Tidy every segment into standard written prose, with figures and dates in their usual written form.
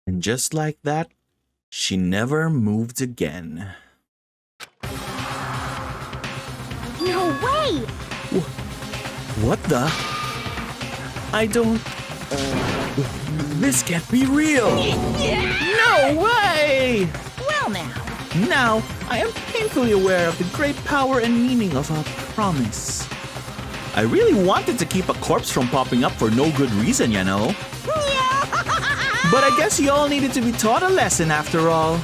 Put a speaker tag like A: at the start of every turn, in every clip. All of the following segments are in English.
A: And just like that, she never moved again.
B: No way!
A: What the? I don't... This can't be real! No way!
B: Well now.
A: Now, I am painfully aware of the great power and meaning of a promise. I really wanted to keep a corpse from popping up for no good reason, you know. But I guess you all needed to be taught a lesson after all.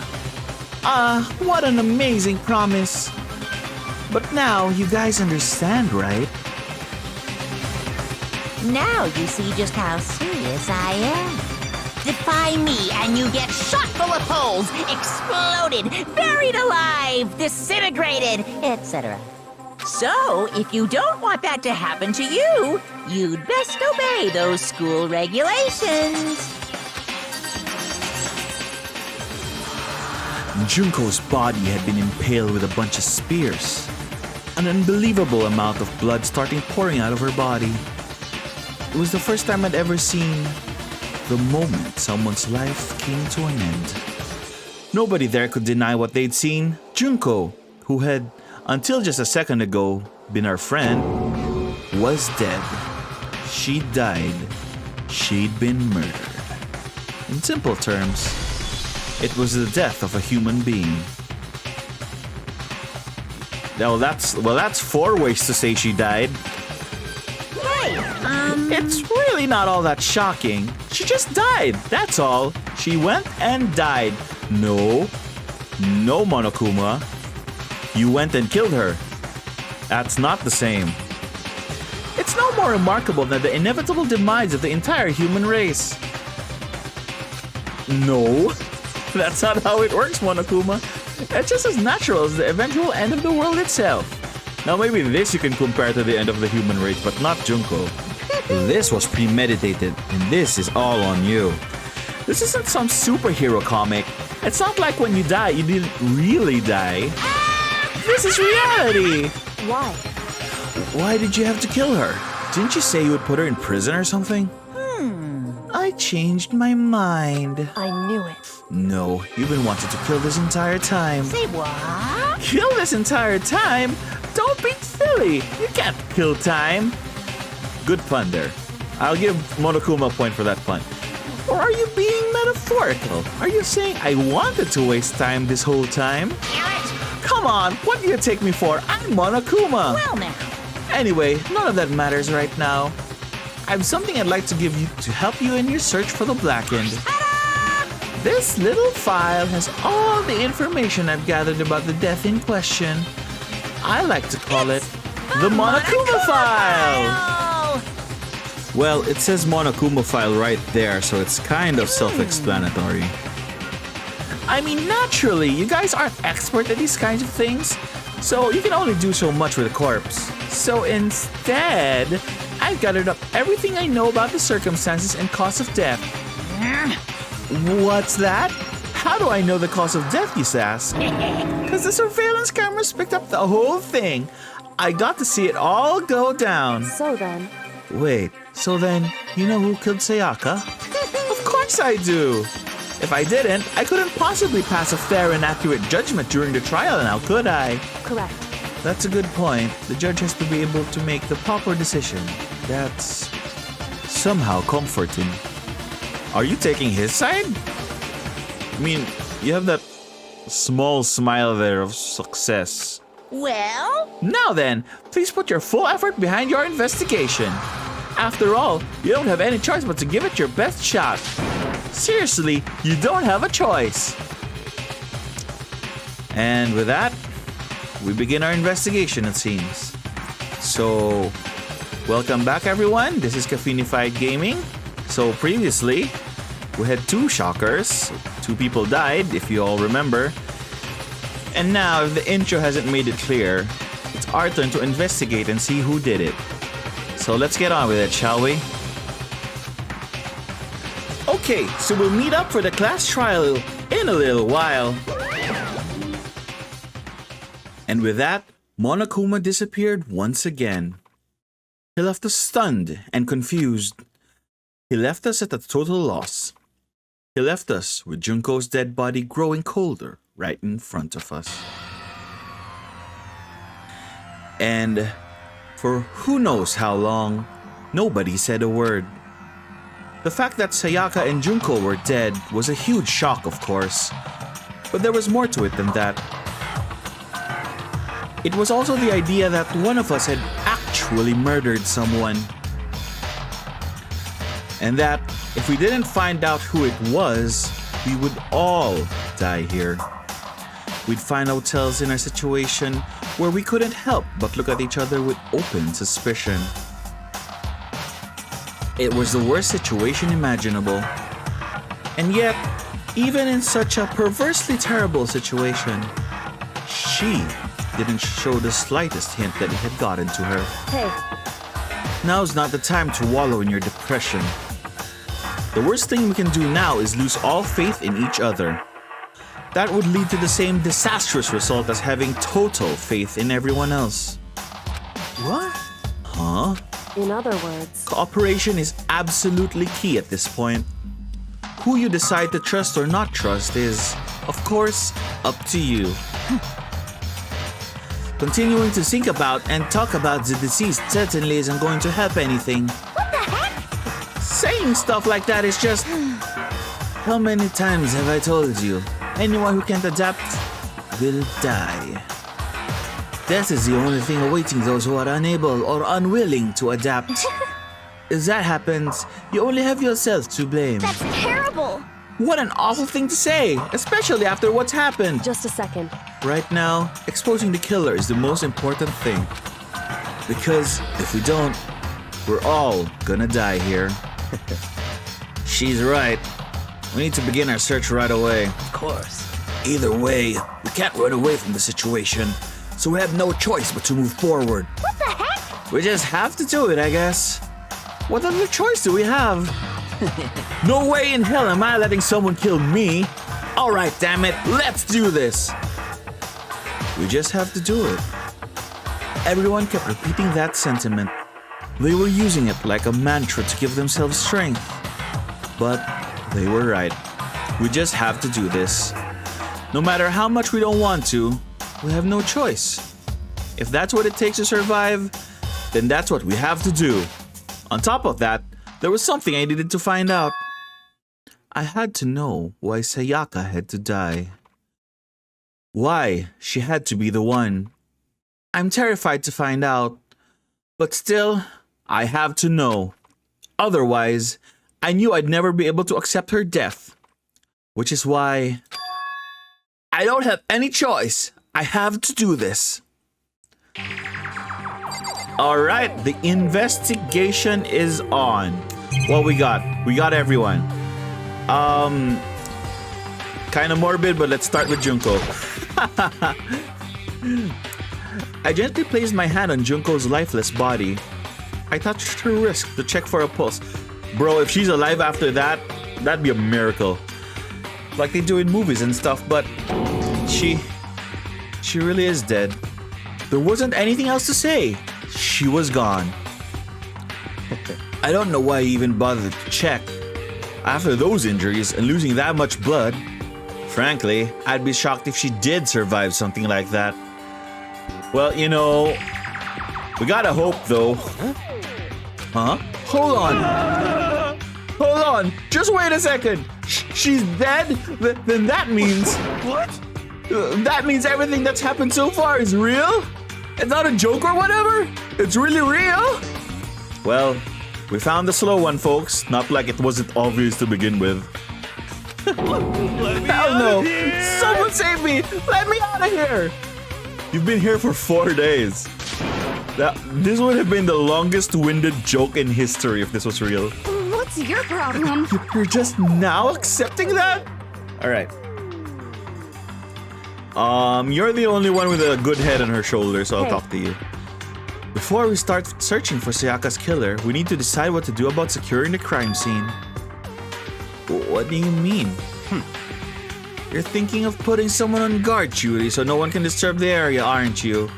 A: What an amazing promise. But now, you guys understand, right?
B: Now you see just how serious I am. Defy me and you get shot full of holes, exploded, buried alive, disintegrated, etc. So, if you don't want that to happen to you, you'd best obey those school regulations.
A: Junko's body had been impaled with a bunch of spears. An unbelievable amount of blood starting pouring out of her body. It was the first time I'd ever seen the moment someone's life came to an end. Nobody there could deny what they'd seen. Junko, who had, until just a second ago, been our friend, was dead. She'd died. She'd been murdered. In simple terms, it was the death of a human being. Well, that's 4 ways to say she died. It's really not all that shocking. She just died, that's all. She went and died. No, Monokuma. You went and killed her. That's not the same. It's no more remarkable than the inevitable demise of the entire human race. No, that's not how it works, Monokuma. It's just as natural as the eventual end of the world itself. Now maybe this you can compare to the end of the human race, but not Junko. This was premeditated, and this is all on you. This isn't some superhero comic. It's not like when you die, you didn't really die. This is reality!
B: Why?
A: Why did you have to kill her? Didn't you say you would put her in prison or something? I changed my mind.
B: I knew it.
A: No, you've been wanting to kill this entire time.
B: Say what?
A: Kill this entire time? Don't be silly. You can't kill time. Good pun there. I'll give Monokuma a point for that pun. Or are you being metaphorical? Are you saying I wanted to waste time this whole time? Come on, what do you take me for? I'm Monokuma.
B: Well now.
A: Anyway, none of that matters right now. I have something I'd like to give you to help you in your search for the Blackened. This little file has all the information I've gathered about the death in question. I like to call it the Monokuma file. Well, it says Monokuma file right there, so it's kind of self-explanatory. I mean, naturally, you guys aren't expert at these kinds of things, so you can only do so much with a corpse. So instead, I've gathered up everything I know about the circumstances and cause of death. What's that? How do I know the cause of death, you ask? Because the surveillance cameras picked up the whole thing. I got to see it all go down.
B: So then...
A: Wait, so then, you know who killed Sayaka? Of course I do! If I didn't, I couldn't possibly pass a fair and accurate judgment during the trial now, could I?
B: Correct.
A: That's a good point. The judge has to be able to make the proper decision. That's somehow comforting. Are you taking his side? I mean, you have that small smile there of success.
B: Well?
A: Now then, please put your full effort behind your investigation. After all, you don't have any choice but to give it your best shot. Seriously, you don't have a choice. And with that, we begin our investigation, it seems. So, welcome back everyone. This is Caffeinified Gaming. So previously, we had 2 shockers. 2 people died, if you all remember. And now, if the intro hasn't made it clear, it's our turn to investigate and see who did it. So let's get on with it, shall we? Okay, so we'll meet up for the class trial in a little while. And with that, Monokuma disappeared once again. He left us stunned and confused. He left us at a total loss. he left us with Junko's dead body growing colder right in front of us. And for who knows how long, nobody said a word. The fact that Sayaka and Junko were dead was a huge shock, of course, but there was more to it than that. It was also the idea that one of us had actually murdered someone. And that if we didn't find out who it was, we would all die here. We'd find ourselves in a situation where we couldn't help but look at each other with open suspicion. It was the worst situation imaginable. And yet, even in such a perversely terrible situation, she didn't show the slightest hint that it had gotten to her.
C: Hey.
A: Now's not the time to wallow in your depression. The worst thing we can do now is lose all faith in each other. That would lead to the same disastrous result as having total faith in everyone else.
C: What?
A: Huh?
C: In other words,
A: Cooperation is absolutely key at this point. Who you decide to trust or not trust is, of course, up to you. Continuing to think about and talk about the deceased certainly isn't going to help anything.
B: What the heck?
A: Saying stuff like that is just... How many times have I told you? Anyone who can't adapt will die. Death is the only thing awaiting those who are unable or unwilling to adapt. If that happens, you only have yourself to blame.
B: That's terrible.
A: What an awful thing to say, especially after what's happened.
C: just a second.
A: Right now, exposing the killer is the most important thing. Because if we don't, we're all gonna die here. She's right. We need to begin our search right away.
D: Of course.
A: Either way, we can't run away from the situation, so we have no choice but to move forward.
B: What the heck?
A: We just have to do it, I guess. What other choice do we have? No way in hell am I letting someone kill me. All right, damn it, let's do this. We just have to do it. Everyone kept repeating that sentiment. They were using it like a mantra to give themselves strength. But they were right. We just have to do this. No matter how much we don't want to, we have no choice. If that's what it takes to survive, then that's what we have to do. On top of that, there was something I needed to find out. I had to know why Sayaka had to die. Why she had to be the one. I'm terrified to find out, but still, I have to know. Otherwise, I knew I'd never be able to accept her death. Which is why I don't have any choice. I have to do this. Alright, the investigation is on. What we got? We got everyone. Kinda morbid, but let's start with Junko. I gently placed my hand on Junko's lifeless body. I touched her wrist to check for a pulse. Bro, if she's alive after that, that'd be a miracle. Like they do in movies and stuff, but she really is dead. There wasn't anything else to say. She was gone. I don't know why I even bothered to check. After those injuries and losing that much blood, frankly, I'd be shocked if she did survive something like that. Well, you know, we gotta hope though. Huh? Hold on. Hold on. Just wait a second. She's dead? Then that means...
D: What?
A: That means everything that's happened so far is real? It's not a joke or whatever? It's really real? Well, we found the slow one, folks. Not like it wasn't obvious to begin with.
D: Let me
A: Hell
D: out
A: no!
D: of here!
A: Someone save me! Let me out of here! You've been here for 4 days. This would have been the longest-winded joke in history if this was real.
B: What's your problem?
A: You're just now accepting that? Alright. You're the only one with a good head on her shoulder, so I'll
C: Hey.
A: talk to you. Before we start searching for Sayaka's killer, we need to decide what to do about securing the crime scene. What do you mean? You're thinking of putting someone on guard duty so no one can disturb the area, aren't you?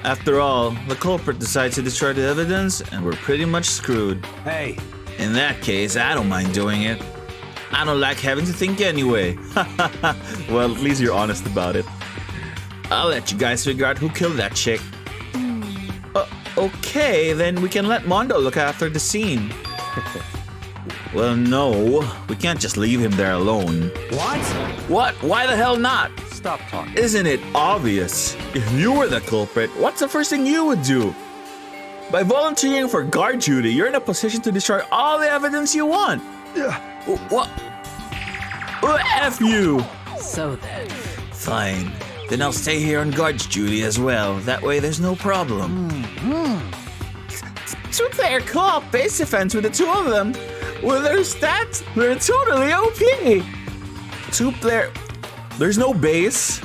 A: After all, the culprit decides to destroy the evidence and we're pretty much screwed.
D: Hey,
A: In that case, I don't mind doing it. I don't like having to think anyway. Well, at least you're honest about it. I'll let you guys figure out who killed that chick. Okay, then we can let Mondo look after the scene. Well, no. We can't just leave him there alone.
D: What?
A: What? Why the hell not?
D: Stop talking.
A: Isn't it obvious? If you were the culprit, what's the first thing you would do? By volunteering for guard duty, you're in a position to destroy all the evidence you want. What? F you!
D: So then.
A: Fine. Then I'll stay here on guard duty as well. That way there's no problem. Two-player co-op base defense with the two of them. With their stats, they're totally OP. Two-player... There's no base.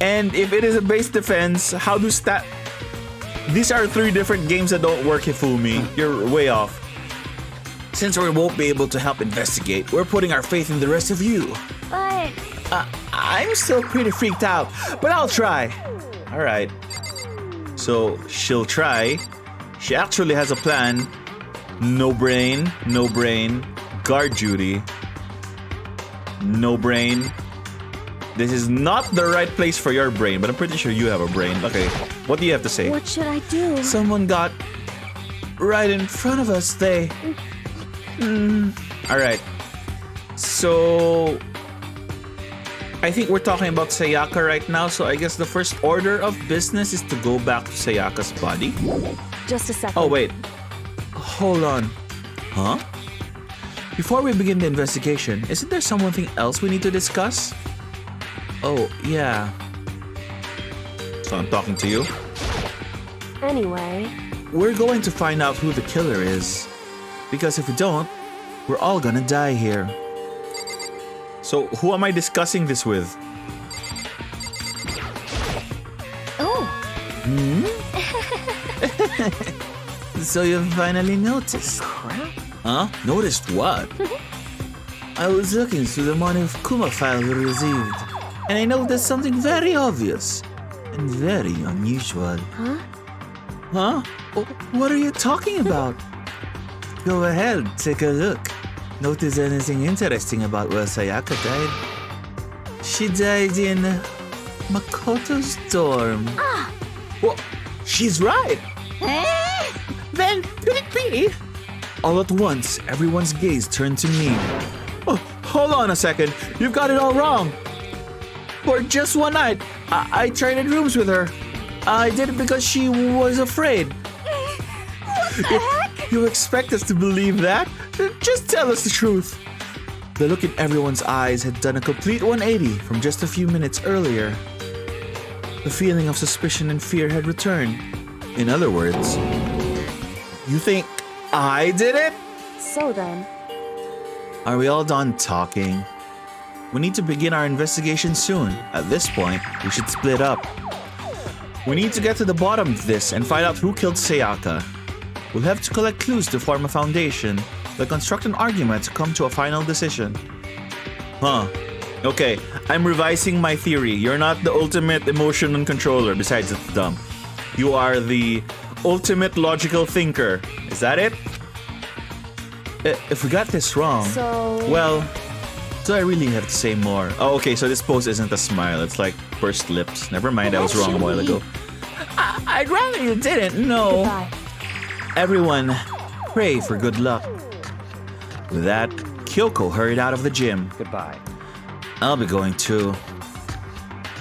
A: And if it is a base defense, how do stat... These are 3 different games that don't work, Hifumi. You're way off. Since we won't be able to help investigate, we're putting our faith in the rest of you.
C: But
A: I'm still pretty freaked out, but I'll try. Alright. So, she'll try. She actually has a plan. No brain, guard duty. No brain. This is not the right place for your brain, but I'm pretty sure you have a brain. Okay, what do you have to say?
C: what should I do?
A: Someone got right in front of us. They... Alright. So... I think we're talking about Sayaka right now, so I guess the first order of business is to go back to Sayaka's body.
C: Just a second.
A: Oh, wait. Hold on. Huh? Before we begin the investigation, isn't there something else we need to discuss? Oh, yeah. So I'm talking to you?
C: Anyway,
A: We're going to find out who the killer is. Because if we don't, we're all gonna die here. So, who am I discussing this with?
C: oh,
A: So you finally noticed.
C: crap.
A: Huh? Noticed what? I was looking through the Mono Kuma file we received, and I noticed something very obvious and very unusual.
C: Huh?
A: Huh? What are you talking about? Go ahead, take a look. Notice anything interesting about where Sayaka died? She died in Makoto's dorm. Well, she's right. Then could it be? All at once, everyone's gaze turned to me. Oh, hold on a second. You've got it all wrong. For just one night, I traded rooms with her. I did it because she was afraid.
C: What the heck?
A: You expect us to believe that? Just tell us the truth. The look in everyone's eyes had done a complete 180 from just a few minutes earlier. The feeling of suspicion and fear had returned. In other words, you think I did it?
C: So then,
A: Are we all done talking? We need to begin our investigation soon. At this point, we should split up. We need to get to the bottom of this and find out who killed Sayaka. We'll have to collect clues to form a foundation, then construct an argument to come to a final decision. Huh. Okay, I'm revising my theory. You're not the ultimate emotion controller, besides it's dumb. You are the ultimate logical thinker. Is that it? If we got this wrong...
C: so...
A: Well, do I really have to say more? Oh, okay, so this pose isn't a smile. It's like pursed lips. Never mind, I was wrong a while ago. I'd rather you didn't. No.
C: Goodbye.
A: Everyone, pray for good luck. With that, Kyoko hurried out of the gym.
D: Goodbye.
A: I'll be going too.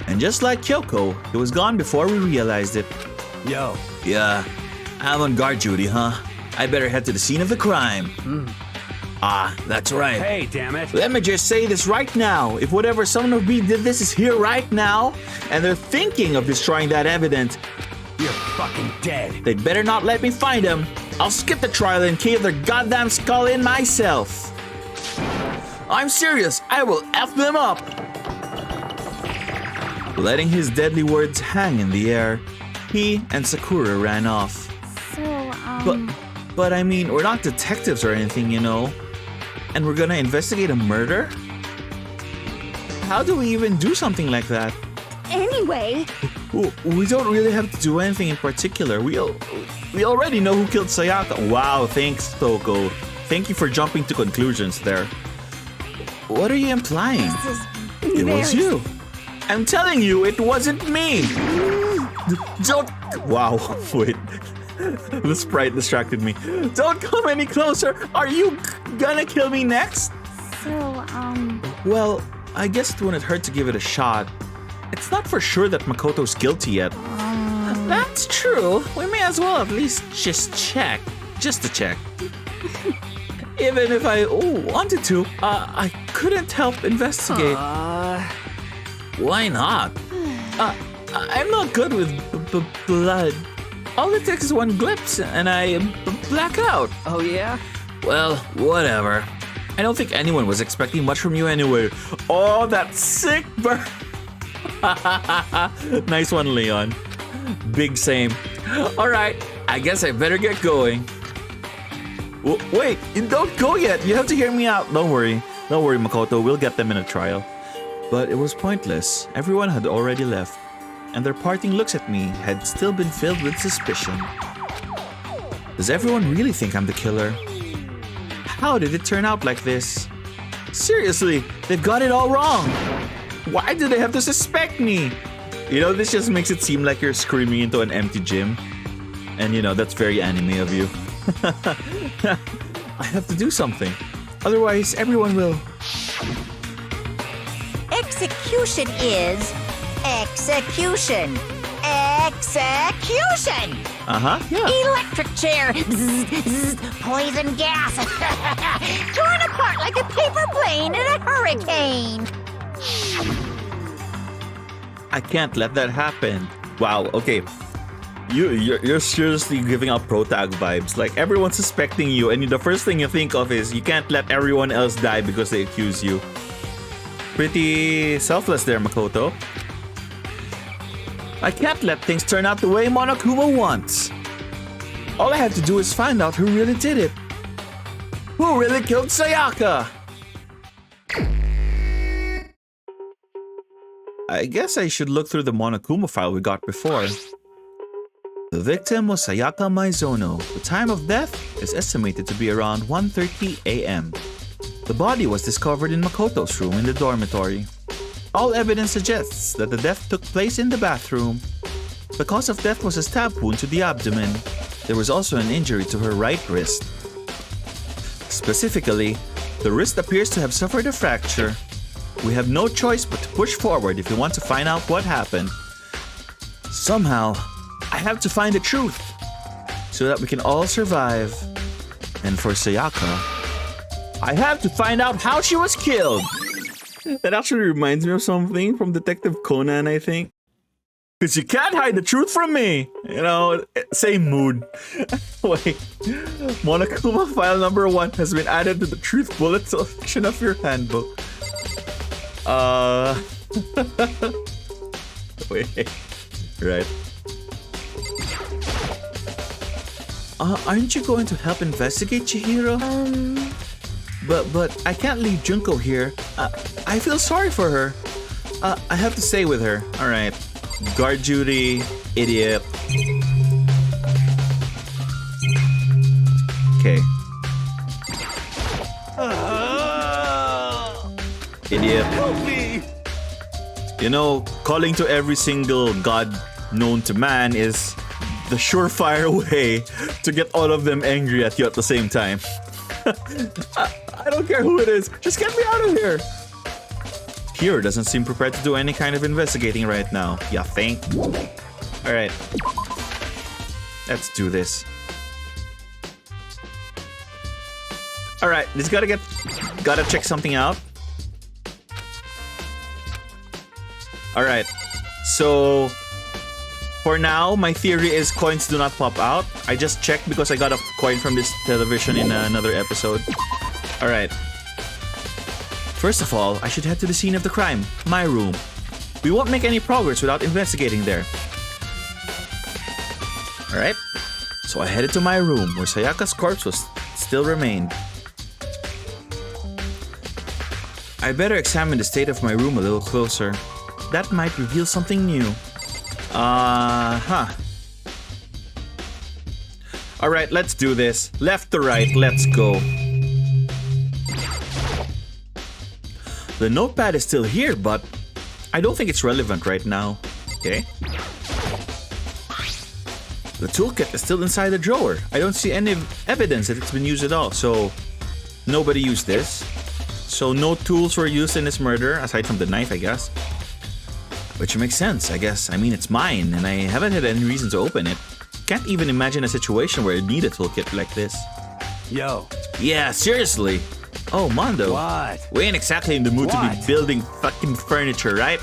A: And just like Kyoko, he was gone before we realized it.
D: Yo.
A: Yeah, I'm on guard duty, huh? I better head to the scene of the crime. Ah, that's right.
D: Hey, damn it.
A: Let me just say this right now. If whatever Son of B did this is here right now, and they're thinking of destroying that evidence,
D: You're fucking dead.
A: they better not let me find him. I'll skip the trial and cave their goddamn skull in myself. I'm serious. I will F them up. Letting his deadly words hang in the air, he and Sakura ran off.
C: So,
A: But I mean, we're not detectives or anything, you know. And we're gonna investigate a murder? How do we even do something like that?
C: anyway,
A: We don't really have to do anything in particular. We already know who killed Sayaka. Wow, thanks, Toko. Thank you for jumping to conclusions there. What are you implying?
C: This is
A: It was
C: very-
A: you. I'm telling you, it wasn't me. Don't. Wow. Wait. The sprite distracted me. Don't come any closer. Are you gonna kill me next?
C: So,
A: Well, I guess it wouldn't hurt to give it a shot. It's not for sure that Makoto's guilty yet. That's true. We may as well at least just check. Just to check. Even if I wanted to, I couldn't help investigate. Why not? I'm not good with blood. All it takes is one glimpse and I black out.
D: Oh, yeah?
A: Well, whatever. I don't think anyone was expecting much from you anyway. Oh, that sick burn. Nice one, Leon. Big same. All right, I guess I better get going. Wait, don't go yet. You have to hear me out. Don't worry, Makoto. We'll get them in a trial. But it was pointless. Everyone had already left, and their parting looks at me had still been filled with suspicion. Does everyone really think I'm the killer? How did it turn out like this? Seriously, they've got it all wrong. Why do they have to suspect me? You know, this just makes it seem like you're screaming into an empty gym. And you know, that's very anime of you. I have to do something. Otherwise, everyone will...
B: Execution is execution. Execution!
A: Yeah.
B: Electric chair. Zzz, zzz, poison gas. Torn apart like a paper plane in a hurricane.
A: I can't let that happen. Wow, okay. You're seriously giving out pro tag vibes. Like, everyone's suspecting you, and the first thing you think of is you can't let everyone else die because they accuse you. Pretty selfless there, Makoto. I can't let things turn out the way Monokuma wants. All I have to do is find out who really did it. Who really killed Sayaka? I guess I should look through the Monokuma file we got before. The victim was Sayaka Maizono. The time of death is estimated to be around 1:30 a.m. The body was discovered in Makoto's room in the dormitory. All evidence suggests that the death took place in the bathroom. The cause of death was a stab wound to the abdomen. There was also an injury to her right wrist. Specifically, the wrist appears to have suffered a fracture. We have no choice but to push forward if we want to find out what happened. Somehow, I have to find the truth so that we can all survive. And for Sayaka, I have to find out how she was killed. That actually reminds me of something from Detective Conan, I think. Because you can't hide the truth from me. You know, same mood. Wait. Monokuma file number 1 has been added to the truth bullet section of your handbook. Wait. Right. Aren't you going to help investigate, Chihiro? But I can't leave Junko here. I feel sorry for her. I have to stay with her. All right. Guard duty, idiot. Okay. Idiot. Help me. You know, calling to every single god known to man is the surefire way to get all of them angry at you at the same time. I don't care who it is. Just get me out of here. Hiro doesn't seem prepared to do any kind of investigating right now. You think? Alright. Let's do this. Alright, just gotta check something out. Alright. So for now, my theory is coins do not pop out. I just checked because I got a coin from this television in another episode. Alright. First of all, I should head to the scene of the crime, my room. We won't make any progress without investigating there. Alright. So I headed to my room, where Sayaka's corpse still remained. I better examine the state of my room a little closer. That might reveal something new. Alright, let's do this. Left to right, let's go. The notepad is still here, but I don't think it's relevant right now. Okay. The toolkit is still inside the drawer. I don't see any evidence that it's been used at all, so nobody used this. So no tools were used in this murder, aside from the knife, I guess. Which makes sense, I guess. I mean, it's mine, and I haven't had any reason to open it. Can't even imagine a situation where I need a toolkit like this.
D: Yo.
A: Yeah, seriously. Oh, Mondo.
D: What?
A: We ain't exactly in the mood to be
D: What?
A: building fucking furniture, right?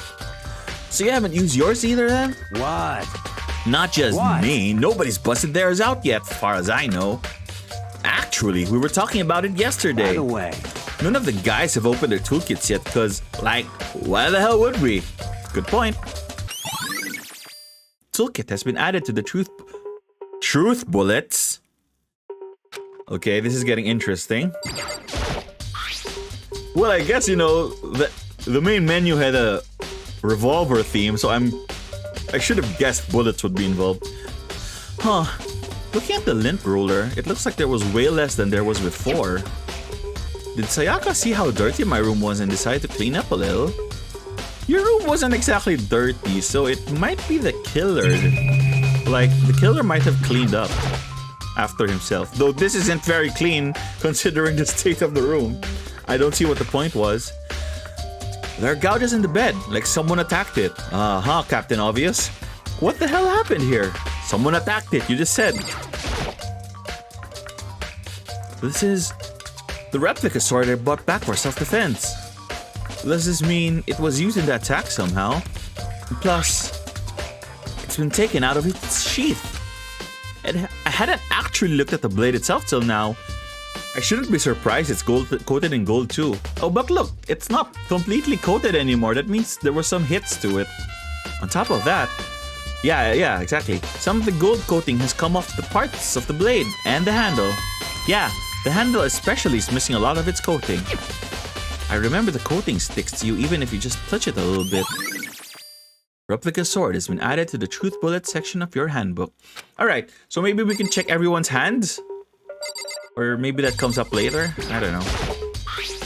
A: So you haven't used yours either then?
D: What?
A: Not just
D: What?
A: me. Nobody's busted theirs out yet, as far as I know. Actually, we were talking about it
D: By
A: yesterday.
D: the way,
A: None of the guys have opened their toolkits yet because, like, why the hell would we? Good point. Toolkit has been added to the truth bullets. Okay, this is getting interesting. Well, I guess, you know, the main menu had a revolver theme, so I should have guessed bullets would be involved. Huh. Looking at the lint roller, it looks like there was way less than there was before. Did Sayaka see how dirty my room was and decide to clean up a little? Your room wasn't exactly dirty, so it might be the killer. Like, the killer might have cleaned up after himself. Though this isn't very clean, considering the state of the room. I don't see what the point was. There are gouges in the bed, like someone attacked it. Uh-huh, Captain Obvious. What the hell happened here? Someone attacked it, you just said. This is the replica sword I bought back for self-defense. Does this mean it was used in the attack somehow? Plus, it's been taken out of its sheath. I hadn't actually looked at the blade itself till now. I shouldn't be surprised it's coated in gold too. Oh, but look, it's not completely coated anymore. That means there were some hits to it. On top of that, yeah, exactly. Some of the gold coating has come off the parts of the blade and the handle. Yeah, the handle especially is missing a lot of its coating. I remember the coating sticks to you even if you just touch it a little bit. Replica sword has been added to the truth bullet section of your handbook. Alright, so maybe we can check everyone's hands? Or maybe that comes up later? I don't know.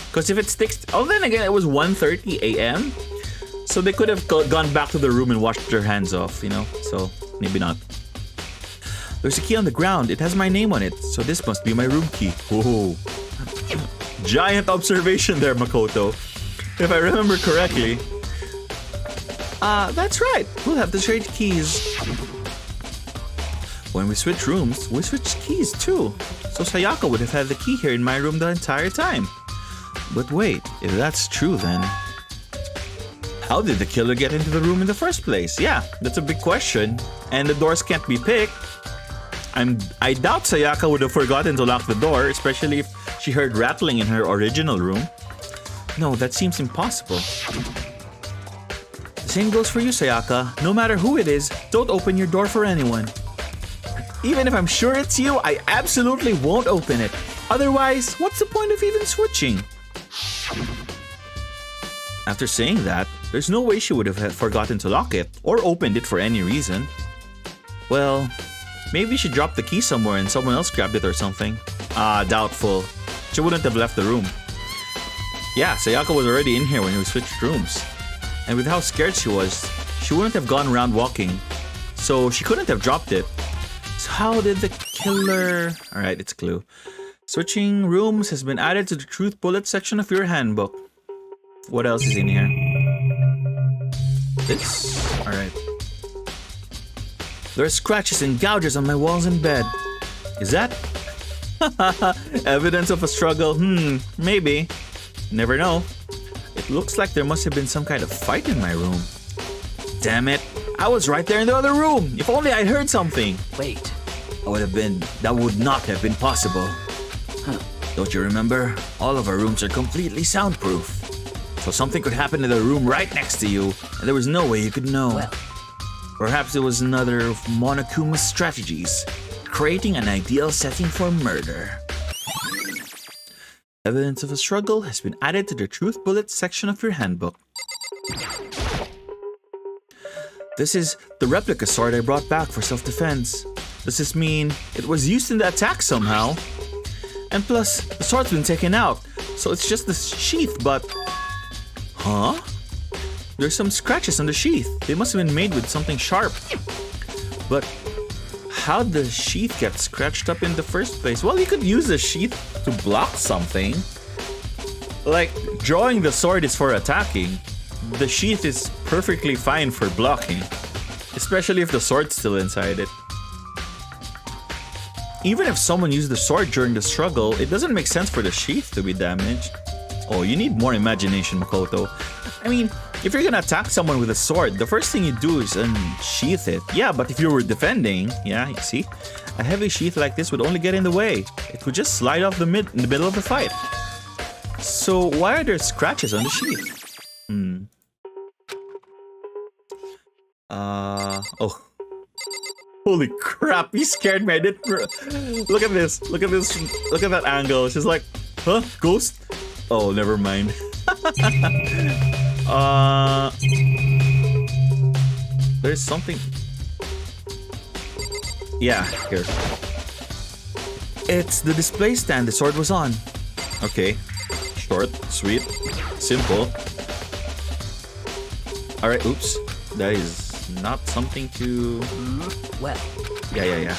A: Because if it sticks... Oh, then again, it was 1:30 a.m. So they could have gone back to the room and washed their hands off, you know? So, maybe not. There's a key on the ground. It has my name on it. So this must be my room key. Whoa. Giant observation there, Makoto. If I remember correctly. That's right. We'll have to trade keys. When we switch rooms, we switch keys too. So Sayaka would have had the key here in my room the entire time. But wait, if that's true then... How did the killer get into the room in the first place? Yeah, that's a big question. And the doors can't be picked. I doubt Sayaka would have forgotten to lock the door, especially if she heard rattling in her original room. No, that seems impossible. The same goes for you, Sayaka. No matter who it is, don't open your door for anyone. Even if I'm sure it's you, I absolutely won't open it. Otherwise, what's the point of even switching? After saying that, there's no way she would have forgotten to lock it or opened it for any reason. Well, maybe she dropped the key somewhere and someone else grabbed it or something. Doubtful. She wouldn't have left the room. Yeah, Sayaka was already in here when we switched rooms. And with how scared she was, she wouldn't have gone around walking. So she couldn't have dropped it. So how did the killer... Alright, it's a clue. Switching rooms has been added to the truth bullet section of your handbook. What else is in here? This? Alright. There are scratches and gouges on my walls and bed. Is that? Evidence of a struggle? Maybe. Never know. It looks like there must have been some kind of fight in my room. Damn it. I was right there in the other room. If only I'd heard something.
D: wait.
A: That would not have been possible. Don't you remember? All of our rooms are completely soundproof. So something could happen in the room right next to you, and there was no way you could know.
D: Well.
A: Perhaps it was another of Monokuma's strategies, creating an ideal setting for murder. Evidence of a struggle has been added to the truth bullet section of your handbook. This is the replica sword I brought back for self-defense. Does this mean it was used in the attack somehow? And plus, the sword's been taken out, so it's just the sheath, but... Huh? There's some scratches on the sheath. They must have been made with something sharp. But how'd the sheath get scratched up in the first place? Well, you could use the sheath to block something. Like, drawing the sword is for attacking. The sheath is perfectly fine for blocking. Especially if the sword's still inside it. Even if someone used the sword during the struggle, it doesn't make sense for the sheath to be damaged. Oh, you need more imagination, Makoto. I mean, if you're gonna attack someone with a sword, the first thing you do is unsheath it. Yeah, but if you were defending, yeah, you see? A heavy sheath like this would only get in the way. It would just slide off in the middle of the fight. So why are there scratches on the sheath? Oh. Holy crap, you scared me. I didn't... Look at this. Look at this. Look at that angle. She's like, huh? Ghost? Oh, never mind. There's something... Yeah, here. It's the display stand the sword was on. Okay. Short, sweet, simple. Alright, oops. That is not something to...
D: Well.
A: Yeah.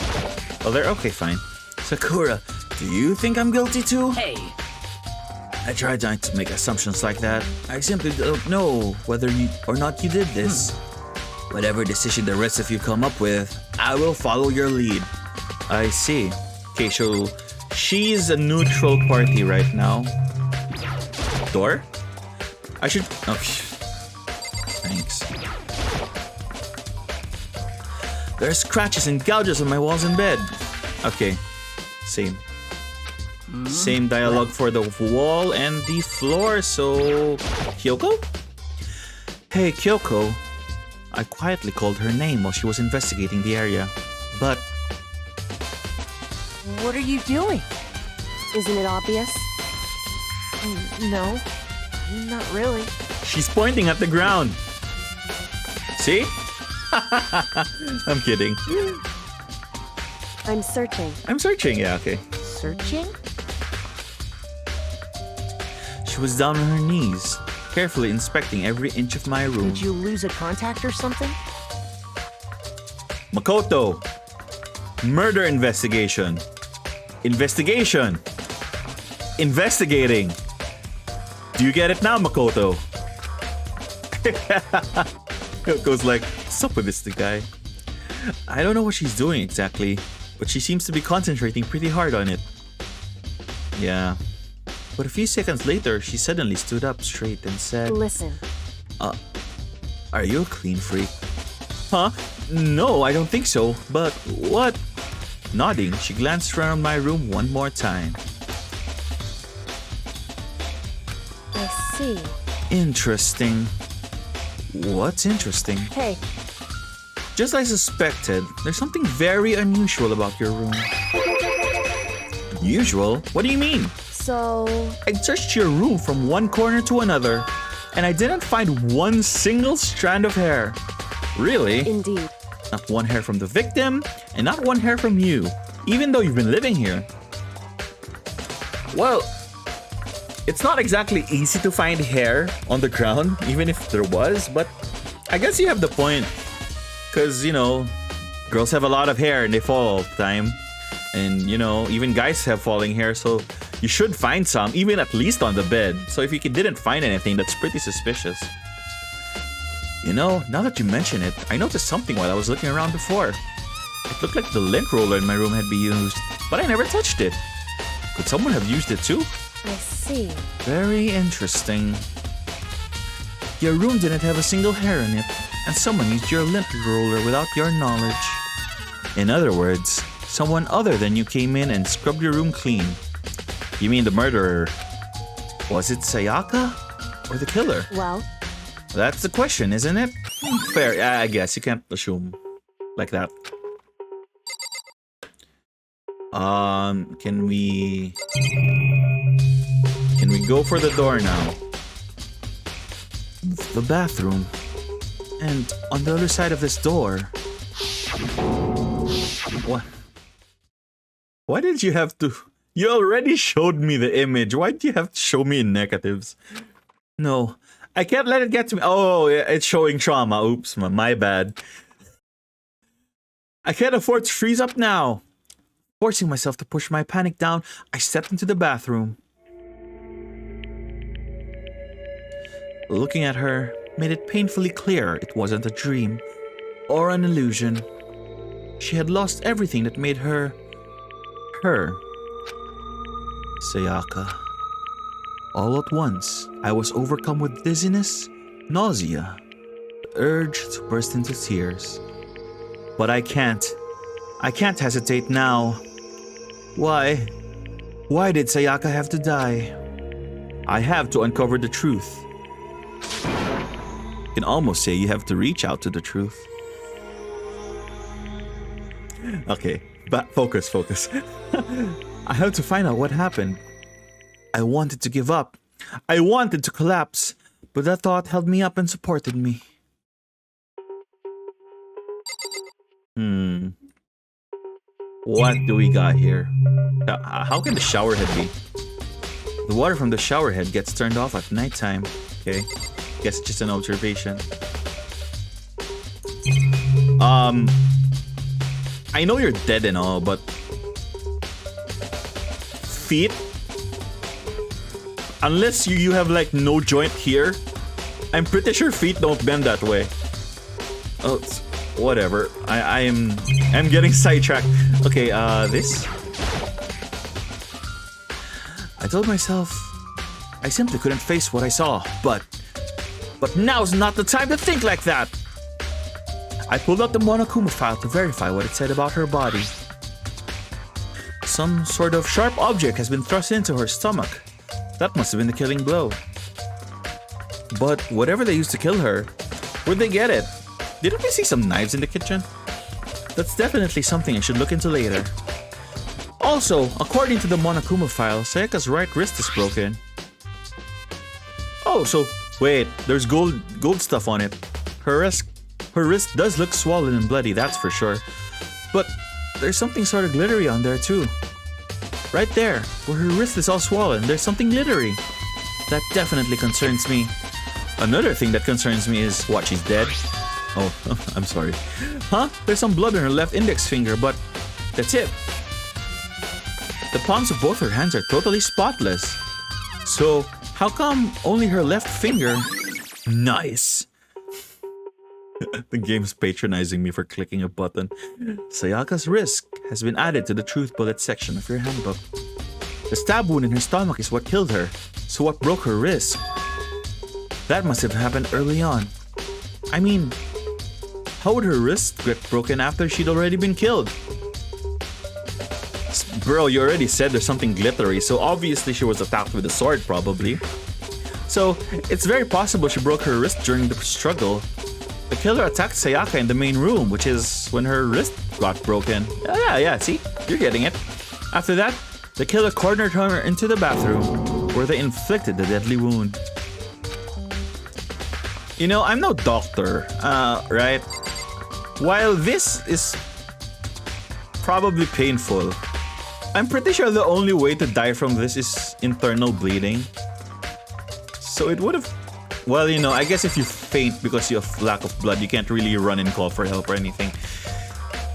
A: Oh, there? Okay, fine. Sakura, do you think I'm guilty too?
D: Hey.
A: I tried not to make assumptions like that. I simply don't know whether you or not you did this. Whatever decision the rest of you come up with, I will follow your lead. I see. Okay, so she's a neutral party right now. Door? I should... Oh, thanks. There are scratches and gouges on my walls and bed. Okay, same. Same dialogue for the wall and the floor, so... Kyoko? Hey, Kyoko. I quietly called her name while she was investigating the area, but...
E: What are you doing?
C: Isn't it obvious?
E: No, not really.
A: She's pointing at the ground. See? I'm kidding.
C: I'm searching.
A: I'm searching, yeah, okay.
E: Searching?
A: She was down on her knees, carefully inspecting every inch of my room.
E: Did you lose a contact or something?
A: Makoto! Murder investigation. Investigation. Investigating. Do you get it now, Makoto? Kyoko's like, what's up with this guy? I don't know what she's doing exactly, but she seems to be concentrating pretty hard on it. Yeah. But a few seconds later, she suddenly stood up straight and said,
C: Listen.
A: Are you a clean freak? Huh? No, I don't think so. But what? Nodding, she glanced around my room one more time.
C: I see.
A: Interesting. What's interesting?
C: Hey,
A: Just as I suspected, there's something very unusual about your room. Unusual? What do you mean?
C: so...
A: I searched your room from one corner to another, and I didn't find one single strand of hair. Really?
C: Indeed.
A: Not one hair from the victim, and not one hair from you, even though you've been living here. Well, it's not exactly easy to find hair on the ground, even if there was, but I guess you have the point. Because, you know, girls have a lot of hair and they fall all the time. And, you know, even guys have falling hair, so you should find some, even at least on the bed. So if you didn't find anything, that's pretty suspicious. You know, now that you mention it, I noticed something while I was looking around before. It looked like the lint roller in my room had been used, but I never touched it. Could someone have used it too?
C: I see.
A: Very interesting. Your room didn't have a single hair in it, and someone used your lint roller without your knowledge. In other words, someone other than you came in and scrubbed your room clean. You mean the murderer? Was it Sayaka or the killer?
C: Well,
A: That's the question, isn't it? Fair, I guess you can't assume like that. Can we go for the door now? The bathroom. And on the other side of this door. What? Why did you have to? You already showed me the image. Why did you have to show me in negatives? No, I can't let it get to me. Oh, yeah, it's showing trauma. Oops, my bad. I can't afford to freeze up now. Forcing myself to push my panic down, I stepped into the bathroom. Looking at her made it painfully clear it wasn't a dream or an illusion. She had lost everything that made her her. Sayaka. All at once, I was overcome with dizziness, nausea, the urge to burst into tears. But I can't hesitate now. Why? Why did Sayaka have to die? I have to uncover the truth. You can almost say you have to reach out to the truth. Okay, but focus. I have to find out what happened. I wanted to give up. I wanted to collapse, but that thought held me up and supported me. What do we got here? How can the shower head be? The water from the shower head gets turned off at nighttime. Okay, guess it's just an observation. I know you're dead and all, but feet? Unless you have like no joint here, I'm pretty sure feet don't bend that way. Oh, whatever. I'm getting sidetracked. Okay, this. I told myself I simply couldn't face what I saw, but now's not the time to think like that. I pulled out the Monokuma file to verify what it said about her body. Some sort of sharp object has been thrust into her stomach. That must have been the killing blow. But whatever they used to kill her, where'd they get it? Didn't we see some knives in the kitchen? That's definitely something I should look into later. Also, according to the Monokuma file, Sayaka's right wrist is broken. Oh, so wait, there's gold stuff on it. Her wrist does look swollen and bloody, that's for sure. But there's something sort of glittery on there too. Right there, where her wrist is all swollen, there's something glittery. That definitely concerns me. Another thing that concerns me is what, she's dead? Oh, I'm sorry. Huh? There's some blood on her left index finger, but that's it. The palms of both her hands are totally spotless. So, how come only her left finger? Nice. The game's patronizing me for clicking a button. Sayaka's wrist has been added to the truth bullet section of your handbook. The stab wound in her stomach is what killed her. So what broke her wrist? That must have happened early on. I mean, how would her wrist get broken after she'd already been killed? Bro, you already said there's something glittery, so obviously she was attacked with a sword, probably. So, it's very possible she broke her wrist during the struggle. The killer attacked Sayaka in the main room, which is when her wrist got broken. Yeah, see? You're getting it. After that, the killer cornered her into the bathroom, where they inflicted the deadly wound. You know, I'm no doctor, right? While this is probably painful, I'm pretty sure the only way to die from this is internal bleeding. So it would have... Well, you know, I guess if you faint because you have lack of blood, you can't really run and call for help or anything.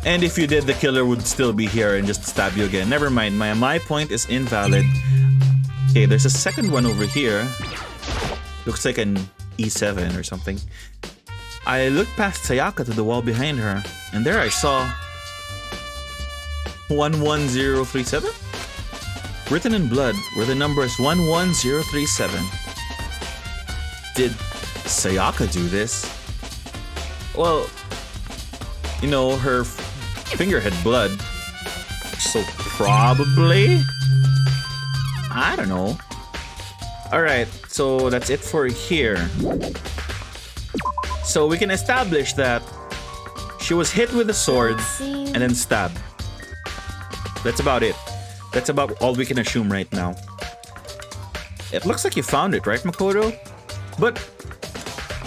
A: And if you did, the killer would still be here and just stab you again. Never mind, my point is invalid. Okay, there's a second one over here. Looks like an E7 or something. I looked past Sayaka to the wall behind her, and there I saw 11037? Written in blood were the numbers 11037. Did Sayaka do this? Well, you know, her finger had blood, so probably? I don't know. Alright, so that's it for here. So we can establish that she was hit with a sword and then stabbed. That's about it. That's about all we can assume right now. It looks like you found it, right, Makoto? But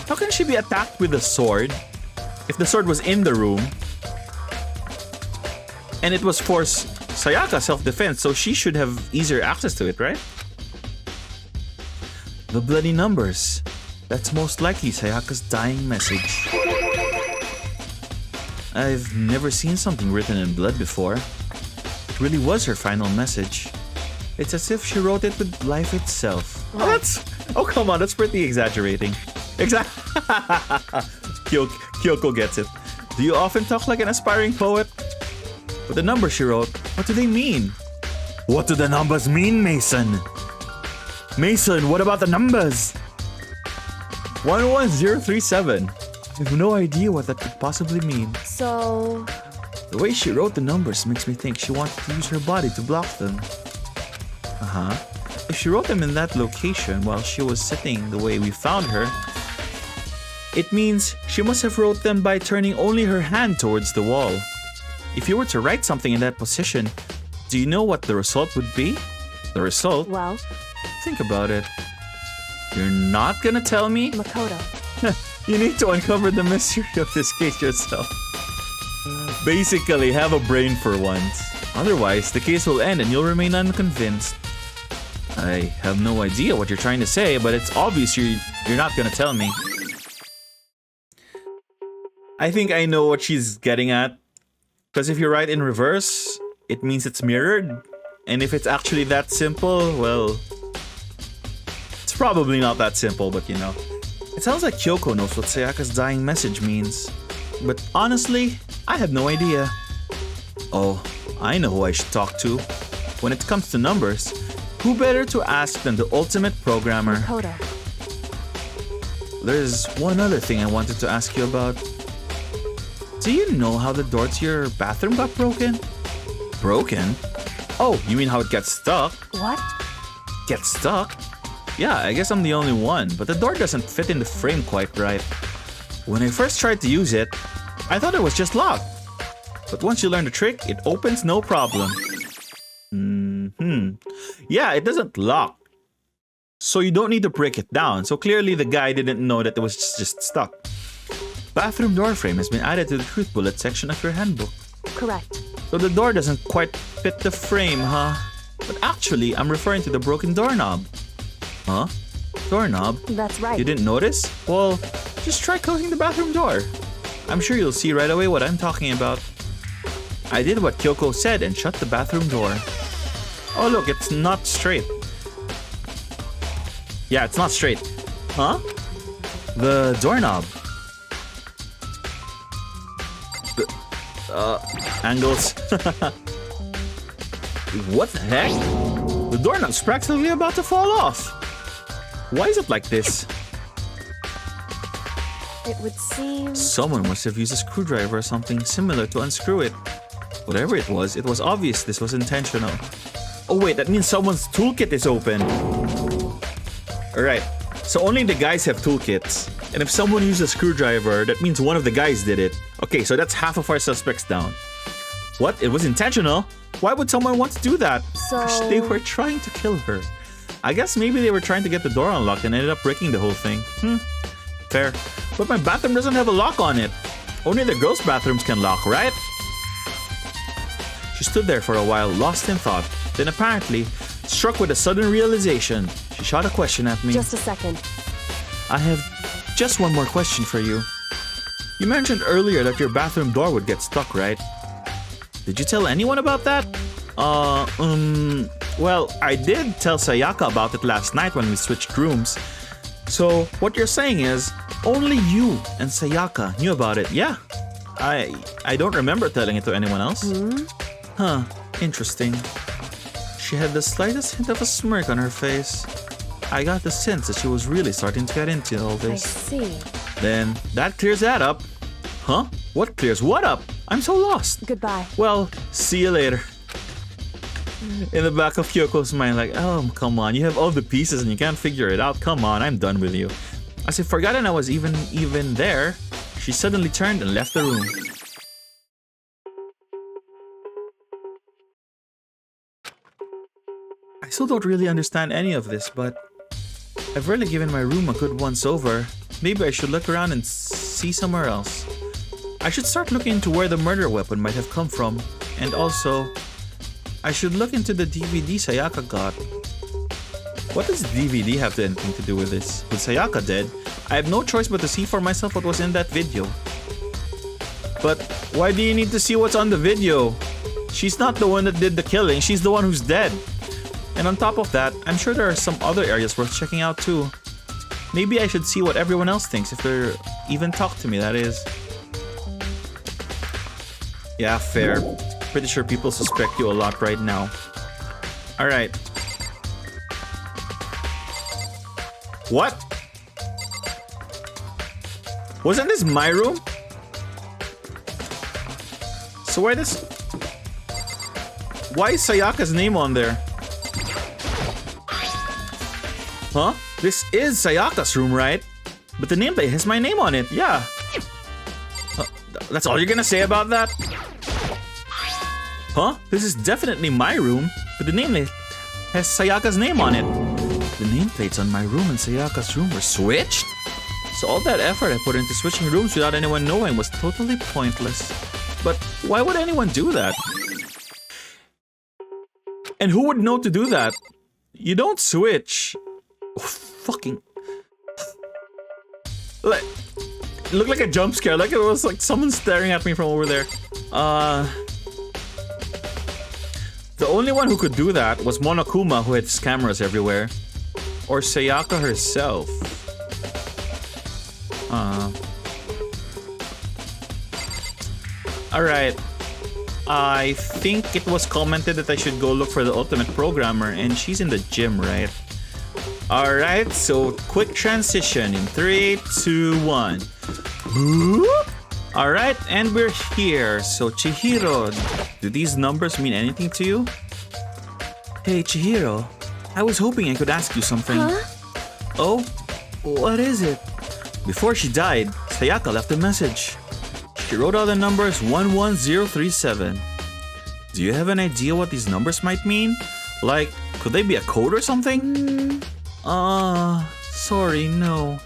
A: how can she be attacked with a sword if the sword was in the room? And it was for Sayaka self-defense, so she should have easier access to it, right? The bloody numbers. That's most likely Sayaka's dying message. I've never seen something written in blood before. It really was her final message. It's as if she wrote it with life itself. Oh, come on, that's pretty exaggerating. Kyoko gets it. Do you often talk like an aspiring poet? But the numbers she wrote, what do they mean? What do the numbers mean, Mason? Mason, what about the numbers? 11037. I have no idea what that could possibly mean.
C: So,
A: The way she wrote the numbers makes me think she wanted to use her body to block them. If she wrote them in that location while she was sitting the way we found her, it means she must have wrote them by turning only her hand towards the wall. If you were to write something in that position, do you know what the result would be? The result?
C: well,
A: Think about it. You're not gonna tell me?
C: Makoto.
A: You need to uncover the mystery of this case yourself. Basically, have a brain for once. Otherwise, the case will end and you'll remain unconvinced. I have no idea what you're trying to say, but it's obvious you're not gonna tell me. I think I know what she's getting at. Because if you write in reverse, it means it's mirrored. And if it's actually that simple, well, it's probably not that simple, but you know. It sounds like Kyoko knows what Sayaka's dying message means. But honestly, I have no idea. Oh, I know who I should talk to. When it comes to numbers, who better to ask than the ultimate programmer?
C: Makoto.
A: There's one other thing I wanted to ask you about. Do you know how the door to your bathroom got broken? Broken? Oh, you mean how it gets stuck?
C: What?
A: Get stuck? Yeah, I guess I'm the only one, but the door doesn't fit in the frame quite right. When I first tried to use it, I thought it was just locked. But once you learn the trick, it opens no problem. Yeah, it doesn't lock. So you don't need to break it down, so clearly the guy didn't know that it was just stuck. Bathroom door frame has been added to the truth bullet section of your handbook.
C: Correct.
A: So the door doesn't quite fit the frame, huh? But actually, I'm referring to the broken doorknob. Huh? Doorknob?
C: That's right.
A: You didn't notice? Well, just try closing the bathroom door. I'm sure you'll see right away what I'm talking about. I did what Kyoko said and shut the bathroom door. Oh look, it's not straight. Yeah, it's not straight. Huh? The doorknob. Angles. What the heck? The doorknob's practically about to fall off. Why is it like this?
C: It would seem...
A: Someone must have used a screwdriver or something similar to unscrew it. Whatever it was obvious this was intentional. Oh wait, that means someone's toolkit is open. Alright, so only the guys have toolkits. And if someone used a screwdriver, that means one of the guys did it. Okay, so that's half of our suspects down. What? It was intentional? Why would someone want to do that?
C: So...
A: They were trying to kill her. I guess maybe they were trying to get the door unlocked and ended up breaking the whole thing. Fair. But my bathroom doesn't have a lock on it. Only the girls' bathrooms can lock, right? She stood there for a while, lost in thought. Then apparently, struck with a sudden realization, she shot a question at me.
C: Just a second.
A: I have just one more question for you. You mentioned earlier that your bathroom door would get stuck, right? Did you tell anyone about that? Well, I did tell Sayaka about it last night when we switched rooms. So, what you're saying is, only you and Sayaka knew about it, yeah? I don't remember telling it to anyone else. Huh, interesting. She had the slightest hint of a smirk on her face. I got the sense that she was really starting to get into all
C: I
A: this.
C: see.
A: Then, that clears that up. Huh? What clears what up? I'm so lost.
C: Goodbye.
A: Well, see you later. In the back of Kyoko's mind, like, oh, come on, you have all the pieces and you can't figure it out. Come on, I'm done with you. As if forgotten I was even there, she suddenly turned and left the room. I still don't really understand any of this, but I've really given my room a good once over. Maybe I should look around and see somewhere else. I should start looking into where the murder weapon might have come from, and also, I should look into the DVD Sayaka got. What does DVD have anything to do with this? With Sayaka dead, I have no choice but to see for myself what was in that video. But why do you need to see what's on the video? She's not the one that did the killing, she's the one who's dead. And on top of that, I'm sure there are some other areas worth checking out too. Maybe I should see what everyone else thinks, if they're even talk to me, that is. Yeah, fair. Pretty sure people suspect you a lot right now. Alright. What? Wasn't this my room? So why is Sayaka's name on there? Huh? This is Sayaka's room, right? But the nameplate has my name on it, yeah. That's all you're gonna say about that? Huh? This is definitely my room, but the nameplate has Sayaka's name on it. The nameplates on my room and Sayaka's room were switched? So all that effort I put into switching rooms without anyone knowing was totally pointless. But why would anyone do that? And who would know to do that? You don't switch. Oh, fucking... Looked like a jump scare, like it was like someone staring at me from over there. The only one who could do that was Monokuma, who had cameras everywhere. Or Sayaka herself. Alright. I think it was commented that I should go look for the ultimate programmer, and she's in the gym, right? Alright, so quick transition in 3, 2, 1. Alright, and we're here. So Chihiro, do these numbers mean anything to you? Hey Chihiro, I was hoping I could ask you something.
C: Huh?
A: Oh? What is it? Before she died, Sayaka left a message. She wrote out the numbers 11037. Do you have an idea what these numbers might mean? Like, could they be a code or something? Sorry, no.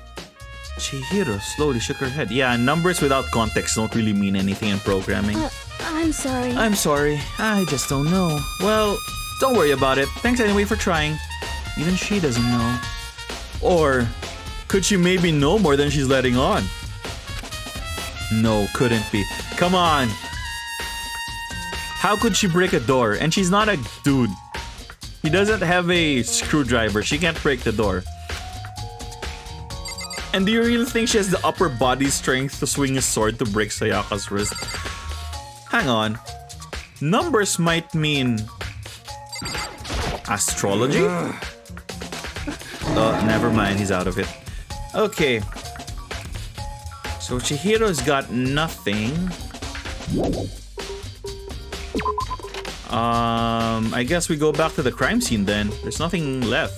A: Chihiro slowly shook her head. Yeah, numbers without context don't really mean anything in programming.
C: I'm sorry.
A: I'm sorry, I just don't know. Well, don't worry about it. Thanks anyway for trying. Even she doesn't know. Or could she maybe know more than she's letting on? No, couldn't be. Come on. How could she break a door? And she's not a dude. He doesn't have a screwdriver. She can't break the door. And do you really think she has the upper body strength to swing a sword to break Sayaka's wrist? Hang on. Numbers might mean... astrology? Never mind. He's out of it. Okay. So Chihiro's got nothing. I guess we go back to the crime scene then. There's nothing left.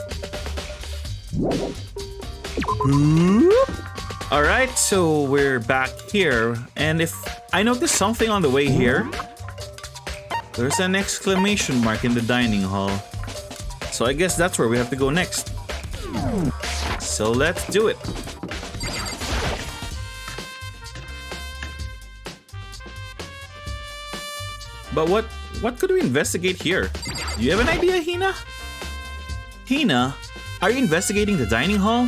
A: Alright, so we're back here. And if I noticed something on the way here, there's an exclamation mark in the dining hall. So I guess that's where we have to go next. So let's do it. But what could we investigate here? Do you have an idea, Hina? Hina, are you investigating the dining hall?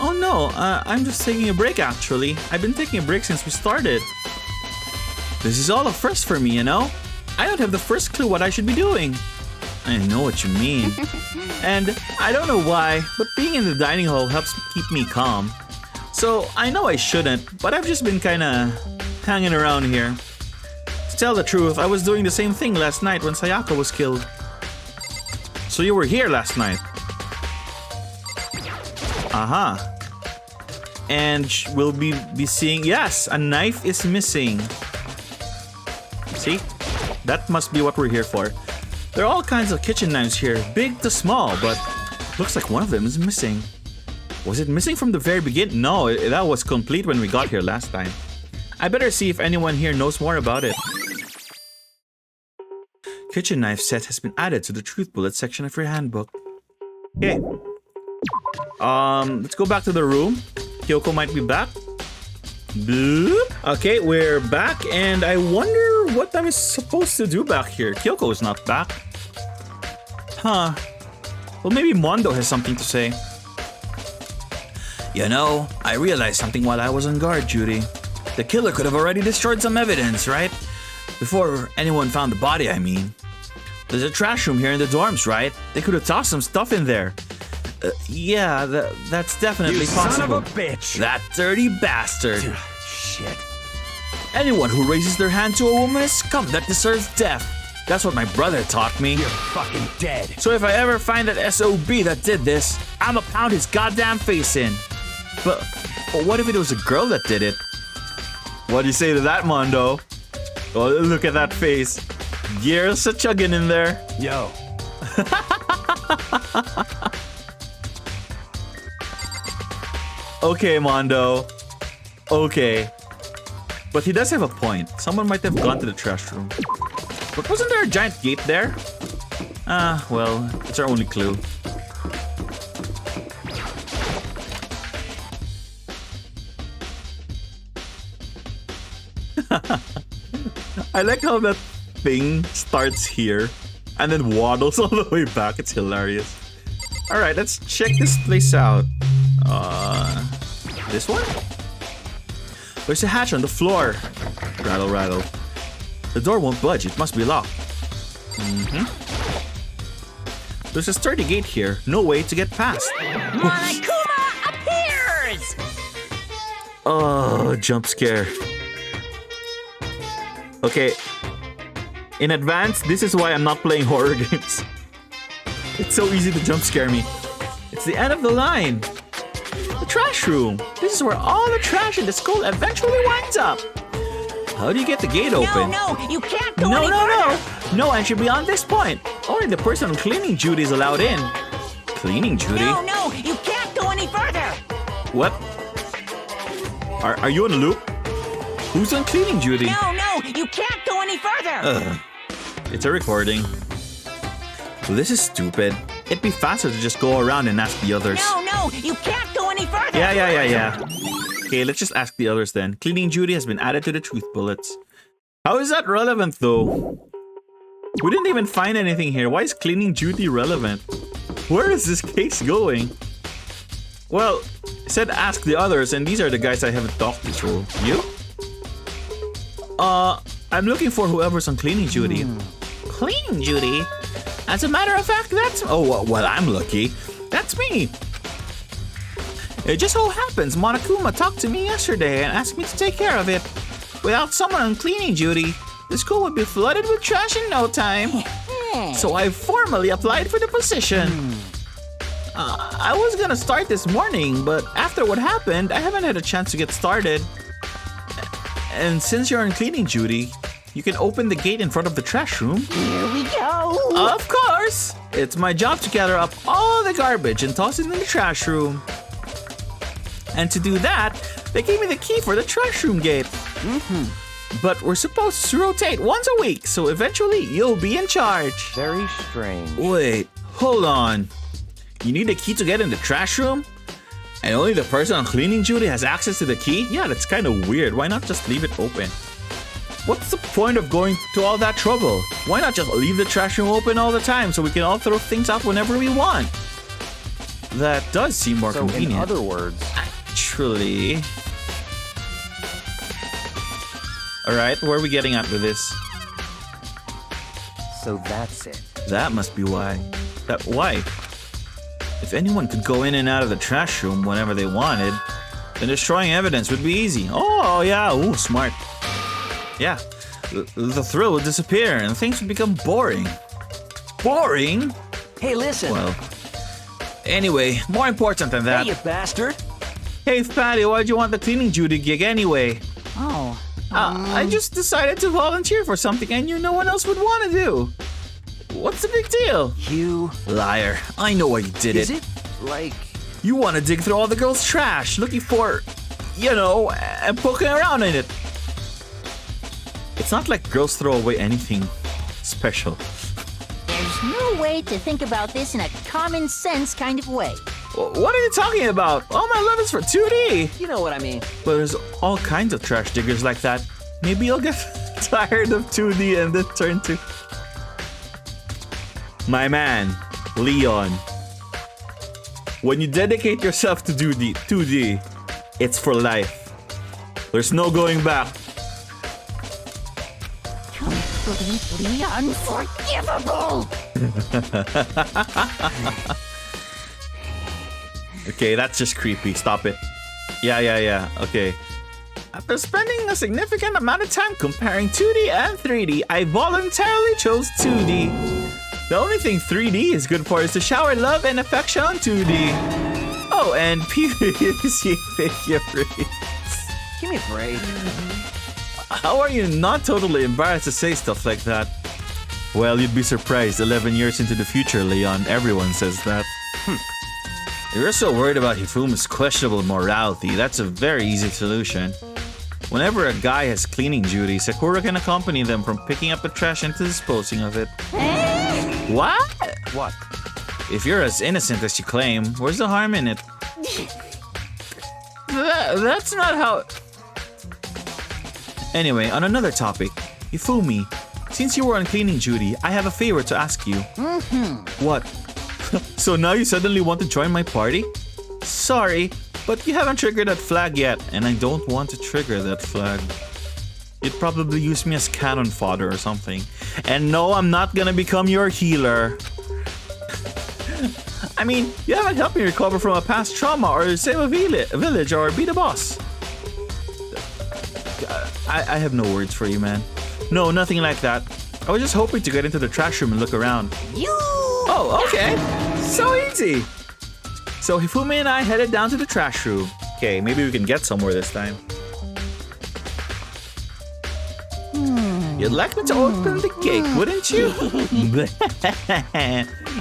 A: Oh no, I'm just taking a break actually. I've been taking a break since we started. This is all a first for me, you know? I don't have the first clue what I should be doing. I know what you mean. And I don't know why, but being in the dining hall helps keep me calm. So I know I shouldn't, but I've just been kinda hanging around here. To tell the truth, I was doing the same thing last night when Sayaka was killed. So you were here last night? Aha. And we'll be seeing... Yes, a knife is missing. See? That must be what we're here for. There are all kinds of kitchen knives here, big to small, but looks like one of them is missing. Was it missing from the very beginning? No, that was complete when we got here last time. I better see if anyone here knows more about it. Kitchen knife set has been added to the truth bullet section of your handbook. Okay. Let's go back to the room. Kyoko might be back. Bloop. Okay, we're back, and I wonder what I'm supposed to do back here. Kyoko is not back. Huh. Well, maybe Mondo has something to say. You know, I realized something while I was on guard duty. The killer could have already destroyed some evidence, right? Before anyone found the body, I mean. There's a trash room here in the dorms, right? They could have tossed some stuff in there. Yeah, that's definitely possible.
D: Son of a bitch!
A: That dirty bastard.
D: Shit.
A: Anyone who raises their hand to a woman is scum that deserves death. That's what my brother taught me.
D: You're fucking dead.
A: So if I ever find that SOB that did this, I'ma pound his goddamn face in. But what if it was a girl that did it? What do you say to that, Mondo? Oh, look at that face. Gears a chugging in there.
D: Yo.
A: Okay, Mondo. Okay. But he does have a point. Someone might have gone to the trash room. But wasn't there a giant gate there? Well, it's our only clue. I like how that thing starts here and then waddles all the way back. It's hilarious. Alright, let's check this place out. This one? There's a hatch on the floor. Rattle, rattle. The door won't budge. It must be locked. There's a sturdy gate here. No way to get past.
B: Monokuma appears!
A: Oh, jump scare. Okay. In advance, this is why I'm not playing horror games. It's so easy to jump scare me. It's the end of the line. The trash room. This is where all the trash in the school eventually winds up. How do you get the gate open?
B: No, you can't go any further.
A: No entry beyond this point. Only the person on cleaning duty is allowed in. Cleaning duty?
B: No, you can't go any further.
A: What? Are you on a loop? Who's on cleaning duty?
B: No, you can't go any further.
A: It's a recording. Well, this is stupid. It'd be faster to just go around and ask the others.
B: No, you can't go any further.
A: Yeah. Okay, let's just ask the others then. Cleaning duty has been added to the truth bullets. How is that relevant though? We didn't even find anything here. Why is cleaning duty relevant? Where is this case going? Well, it said ask the others, and these are the guys I haven't talked to. So, you? I'm looking for whoever's on cleaning duty. Cleaning duty? As a matter of fact, that's... Oh, well, I'm lucky. That's me. It just so happens Monokuma talked to me yesterday and asked me to take care of it. Without someone on cleaning duty, the school would be flooded with trash in no time. So I formally applied for the position. I was gonna start this morning, but after what happened, I haven't had a chance to get started. And since you're on cleaning duty, you can open the gate in front of the trash room.
B: Here we go.
A: Of course! It's my job to gather up all the garbage and toss it in the trash room. And to do that, they gave me the key for the trash room gate. But we're supposed to rotate once a week, so eventually you'll be in charge.
E: Very strange.
A: Wait, hold on. You need a key to get in the trash room? And only the person on cleaning duty has access to the key? Yeah, that's kind of weird. Why not just leave it open? What's the point of going to all that trouble? Why not just leave the trash room open all the time so we can all throw things out whenever we want? That does seem more convenient.
E: In other words...
A: Actually... Alright, where are we getting at with this?
E: So that's it.
A: That must be why. Why? If anyone could go in and out of the trash room whenever they wanted, then destroying evidence would be easy. Oh, yeah. Ooh, smart. Yeah. The thrill would disappear and things would become boring. Boring?
D: Hey, listen.
A: Well, anyway, more important than that.
D: Hey, you bastard.
A: Hey, Fatty, why'd you want the cleaning duty gig anyway?
B: Oh.
A: I just decided to volunteer for something I knew no one else would want to do. What's the big deal?
D: You...
A: Liar. I know why you did it.
D: Is it? Like...
A: You want to dig through all the girls' trash, looking for, you know, and poking around in it. It's not like girls throw away anything special.
B: There's no way to think about this in a common sense kind of way.
A: What are you talking about? All my love is for 2D.
D: You know what I mean.
A: But there's all kinds of trash diggers like that. Maybe you'll get tired of 2D and then turn to... My man, Leon. When you dedicate yourself to 2D, it's for life. There's no going back.
B: Completely unforgivable.
A: Okay, that's just creepy. Stop it. Yeah. Okay. After spending a significant amount of time comparing 2D and 3D, I voluntarily chose 2D. The only thing 3D is good for is to shower love and affection on 2D. Oh, and PVC figurines.
D: Give me a break.
A: How are you not totally embarrassed to say stuff like that? Well, you'd be surprised. 11 years into the future, Leon, everyone says that. You're so worried about Hifumi's questionable morality. That's a very easy solution. Whenever a guy has cleaning duties, Sakura can accompany them from picking up the trash and to disposing of it. What?
D: What?
A: If you're as innocent as you claim, where's the harm in it? That's not how... Anyway, on another topic, Hifumi, since you were on cleaning duty, I have a favor to ask you. What? So now you suddenly want to join my party? Sorry, but you haven't triggered that flag yet, and I don't want to trigger that flag. You'd probably use me as cannon fodder or something. And no, I'm not gonna become your healer. I mean, you haven't helped me recover from a past trauma or save a village or beat a boss. I have no words for you, man. No, nothing like that. I was just hoping to get into the trash room and look around. Oh, okay. So easy. So Hifumi and I headed down to the trash room. Okay, maybe we can get somewhere this time. You'd like me to open the gate, wouldn't you?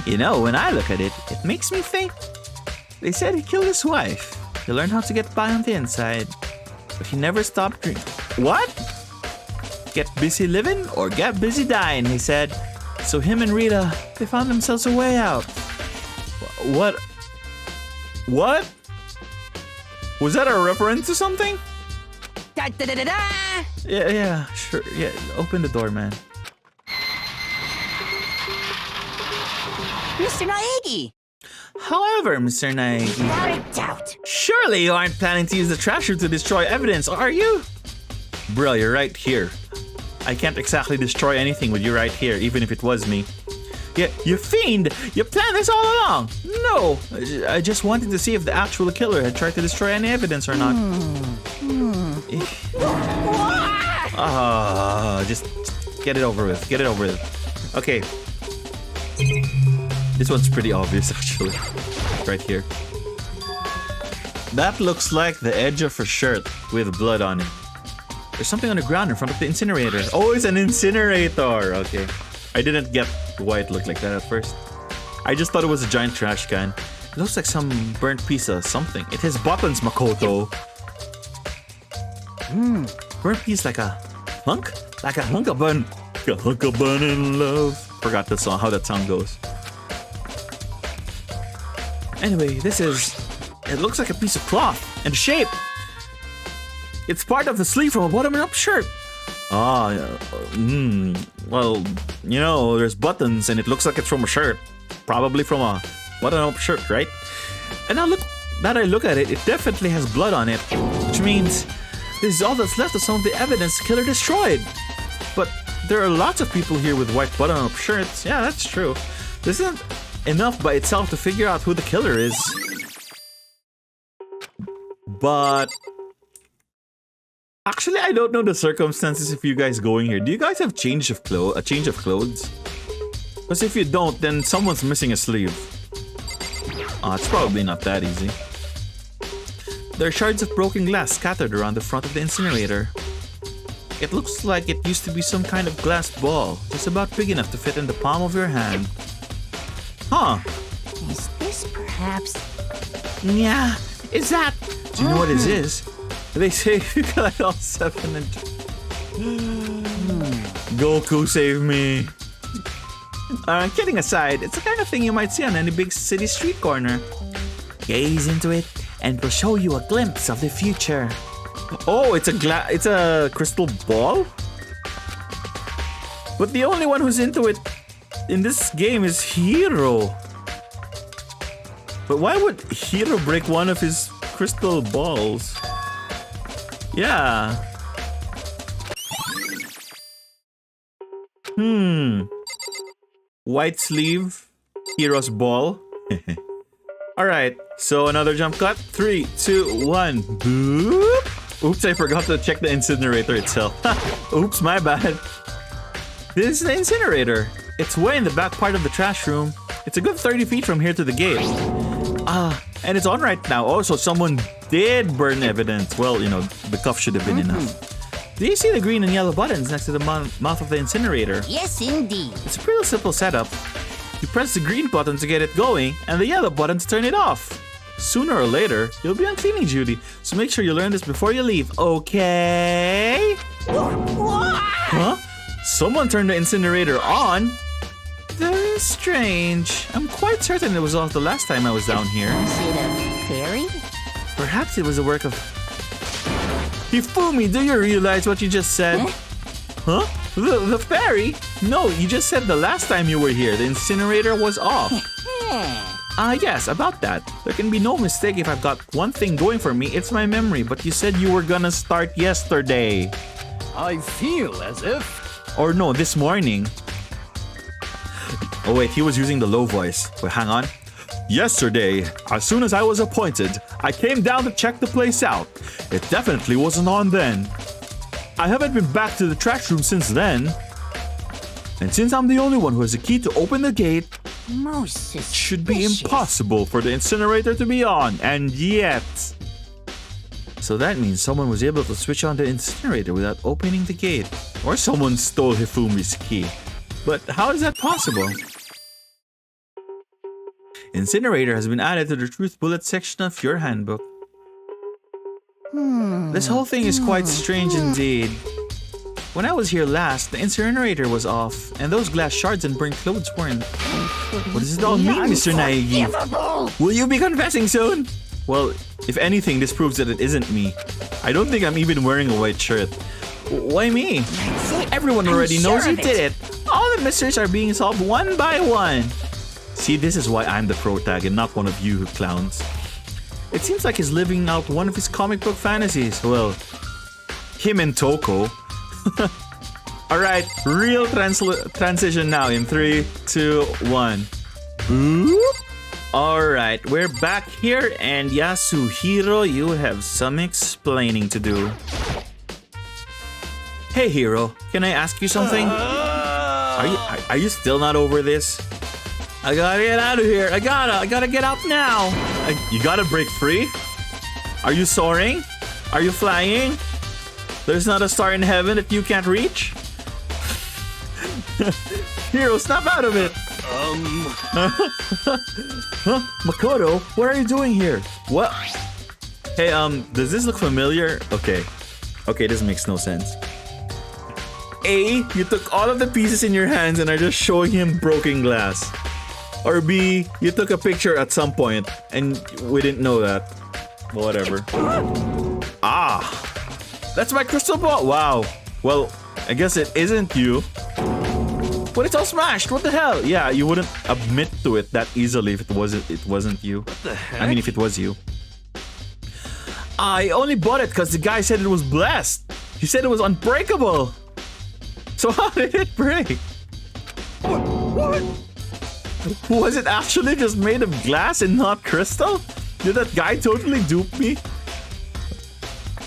A: You know, when I look at it, it makes me think. They said he killed his wife. He learned how to get by on the inside. But he never stopped drinking. What? Get busy living or get busy dying, he said. So him and Rita, they found themselves a way out. What? What? Was that a reference to something? Yeah, sure. Yeah, open the door, man.
B: Mr. Naegi!
A: However, Mr. Naegi,
B: Without a doubt.
A: surely you aren't planning to use the trash room to destroy evidence, are you? Bro, you're right here. I can't exactly destroy anything with you right here, even if it was me. Yeah, you fiend! You planned this all along! No! I just wanted to see if the actual killer had tried to destroy any evidence or not. Just get it over with. Get it over with. Okay. This one's pretty obvious, actually. Right here. That looks like the edge of a shirt with blood on it. There's something on the ground in front of the incinerator. Oh, it's an incinerator! Okay. I didn't get why it looked like that at first. I just thought it was a giant trash can. It looks like some burnt piece of something. It has buttons, Makoto. Burnt piece like a hunk? Like a hunk of bun. Like a hunk of bun in love. Forgot the song, how that song goes. Anyway, it looks like a piece of cloth and shape. It's part of the sleeve from a bottom-up shirt. Well, you know, there's buttons and it looks like it's from a shirt. Probably from a button-up shirt, right? And now that I look at it, it definitely has blood on it. Which means this is all that's left of some of the evidence the killer destroyed. But there are lots of people here with white button-up shirts. Yeah, that's true. This isn't enough by itself to figure out who the killer is. But actually, I don't know the circumstances of you guys going here. Do you guys have a change of clothes? Because if you don't, then someone's missing a sleeve. It's probably not that easy. There are shards of broken glass scattered around the front of the incinerator. It looks like it used to be some kind of glass ball, just about big enough to fit in the palm of your hand. Huh.
B: Is this perhaps...
A: Yeah, is that... Do you know what this is? They say if you collect all 7 and... Goku, save me. Kidding aside, it's the kind of thing you might see on any big city street corner. Gaze into it, and it will show you a glimpse of the future. Oh, it's a crystal ball? But the only one who's into it in this game is Hiro. But why would Hiro break one of his crystal balls? Yeah. White sleeve, Hiro's ball. Alright, so another jump cut. 3, 2, 1. Boop. Oops, I forgot to check the incinerator itself. Oops, my bad. This is the incinerator. It's way in the back part of the trash room. It's a good 30 feet from here to the gate. And it's on right now. Oh, so someone did burn evidence. Well, you know, the cuff should have been enough. Do you see the green and yellow buttons next to the mouth of the incinerator?
B: Yes, indeed.
A: It's a pretty simple setup. You press the green button to get it going, and the yellow button to turn it off. Sooner or later, you'll be on cleaning duty, so make sure you learn this before you leave, okay? Huh? Someone turned the incinerator on? Very strange. I'm quite certain it was off the last time I was down here.
B: Is it a fairy?
A: Perhaps it was a work of... Hifumi, do you realize what you just said? Huh? The fairy? No, you just said the last time you were here, the incinerator was off. Yes, about that. There can be no mistake if I've got one thing going for me, it's my memory. But you said you were gonna start yesterday.
D: I feel as if...
A: Or no, this morning. Oh wait, he was using the low voice. Wait, hang on. Yesterday, as soon as I was appointed, I came down to check the place out. It definitely wasn't on then. I haven't been back to the trash room since then. And since I'm the only one who has a key to open the gate,
B: Most suspicious.
A: it should be impossible for the incinerator to be on, and yet... So that means someone was able to switch on the incinerator without opening the gate. Or someone stole Hifumi's key. But how is that possible? Incinerator has been added to the Truth Bullet section of your handbook. This whole thing is quite strange indeed. When I was here last, the incinerator was off, and those glass shards and burnt clothes weren't. What does it all mean, Mr. Naegi? Will you be confessing soon? Well, if anything, this proves that it isn't me. I don't think I'm even wearing a white shirt. Why me? Everyone already knows you did it. All the mysteries are being solved one by one. See, this is why I'm the protag and not one of you clowns. It seems like he's living out one of his comic book fantasies. Well, him and Toko. Alright, real transition now in 3, 2, 1. Alright, we're back here, and Yasuhiro, you have some explaining to do. Hey Hiro, can I ask you something? Are you still not over this? I gotta get out of here. I gotta get out now. You gotta break free? Are you soaring? Are you flying? There's not a star in heaven that you can't reach? Hiro, snap out of it. Huh? Makoto, what are you doing here? What? Hey, does this look familiar? Okay, this makes no sense. A, you took all of the pieces in your hands and are just showing him broken glass. Or B, you took a picture at some point and we didn't know that. Whatever. Ah! That's my crystal ball! Wow. Well, I guess it isn't you. But it's all smashed! What the hell? Yeah, you wouldn't admit to it that easily if it wasn't you.
D: What the heck?
A: I mean, if it was you. I only bought it because the guy said it was blessed. He said it was unbreakable. So how did it break?
D: What?
A: Was it actually just made of glass and not crystal? Did that guy totally dupe me?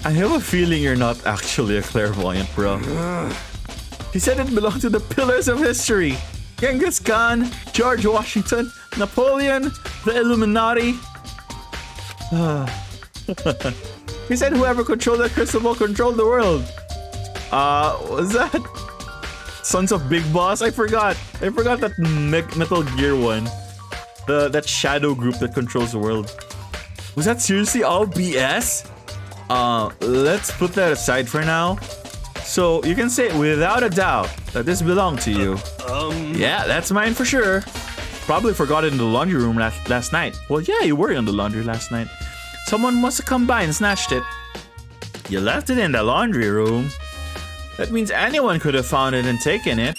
A: I have a feeling you're not actually a clairvoyant, bro. He said it belonged to the pillars of history. Genghis Khan, George Washington, Napoleon, the Illuminati. He said whoever controlled that crystal ball controlled the world. Was that Sons of Big Boss? I forgot that Metal Gear one. That shadow group that controls the world. Was that seriously all BS? Let's put that aside for now. So you can say without a doubt that this belonged to you. Yeah, that's mine for sure. Probably forgot it in the laundry room last night. Well, yeah, you were in the laundry last night. Someone must have come by and snatched it. You left it in the laundry room? That means anyone could have found it and taken it.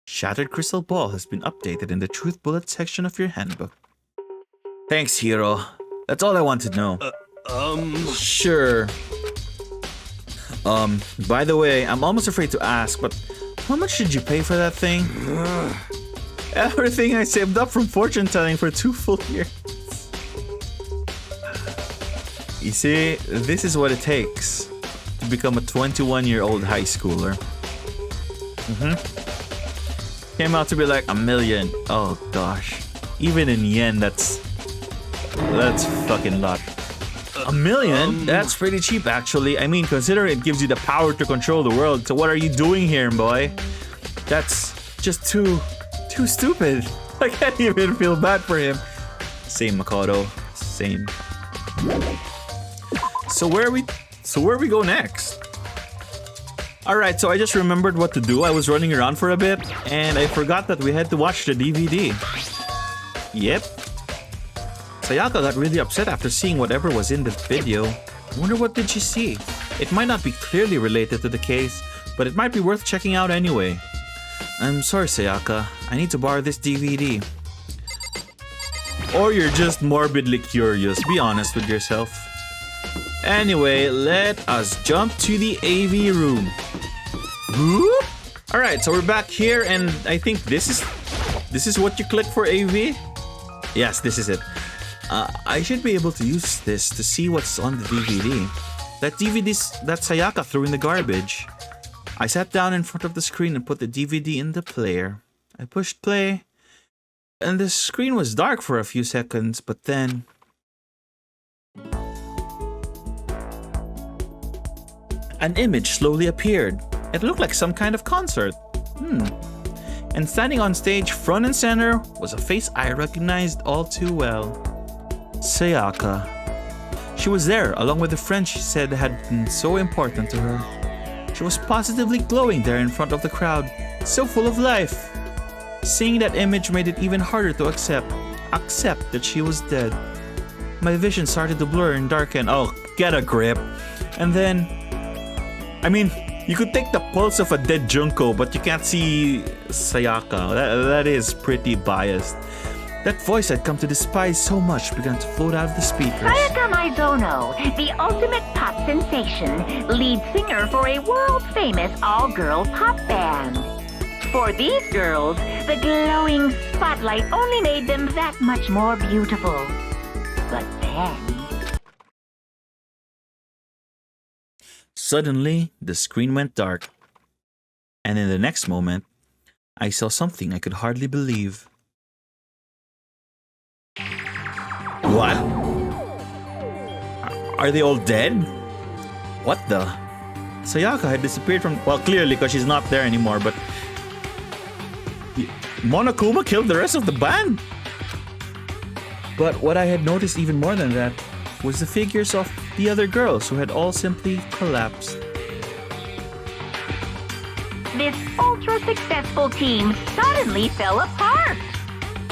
A: Shattered crystal ball has been updated in the Truth Bullet section of your handbook. Thanks, Hiro. That's all I want to know. Sure. By the way, I'm almost afraid to ask, but how much did you pay for that thing? Everything I saved up from fortune telling for 2 full years. You see, this is what it takes to become a 21-year-old high schooler. Came out to be like $1 million. Oh gosh. Even in yen, that's fucking lot. $1 million? That's pretty cheap actually. I mean, considering it gives you the power to control the world. So what are you doing here, boy? That's just too stupid. I can't even feel bad for him. Same, Makoto. Same. So where we go next? Alright, so I just remembered what to do. I was running around for a bit, and I forgot that we had to watch the DVD. Yep. Sayaka got really upset after seeing whatever was in the video. I wonder what did she see? It might not be clearly related to the case, but it might be worth checking out anyway. I'm sorry, Sayaka. I need to borrow this DVD. Or you're just morbidly curious. Be honest with yourself. Anyway, let us jump to the AV room. Whoop. Alright, so we're back here, and I think this is what you click for AV? Yes, this is it. I should be able to use this to see what's on the DVD. That DVD that Sayaka threw in the garbage. I sat down in front of the screen and put the DVD in the player. I pushed play, and the screen was dark for a few seconds, but then... an image slowly appeared. It looked like some kind of concert. And standing on stage front and center was a face I recognized all too well. Sayaka. She was there along with the friend she said had been so important to her. She was positively glowing there in front of the crowd, so full of life. Seeing that image made it even harder to accept that she was dead. My vision started to blur and darken. Oh, get a grip. And then... I mean, you could take the pulse of a dead Junko, but you can't see Sayaka. That is pretty biased. That voice I'd come to despise so much began to float out of the speakers.
F: Sayaka Maizono, the ultimate pop sensation, lead singer for a world-famous all-girl pop band. For these girls, the glowing spotlight only made them that much more beautiful. But then...
A: Suddenly, the screen went dark. And in the next moment, I saw something I could hardly believe. What? Are they all dead? What the? Sayaka had disappeared from... Well, clearly because she's not there anymore, but... Monokuma killed the rest of the band? But what I had noticed even more than that was the figures of the other girls who had all simply collapsed.
F: This ultra-successful team suddenly fell apart.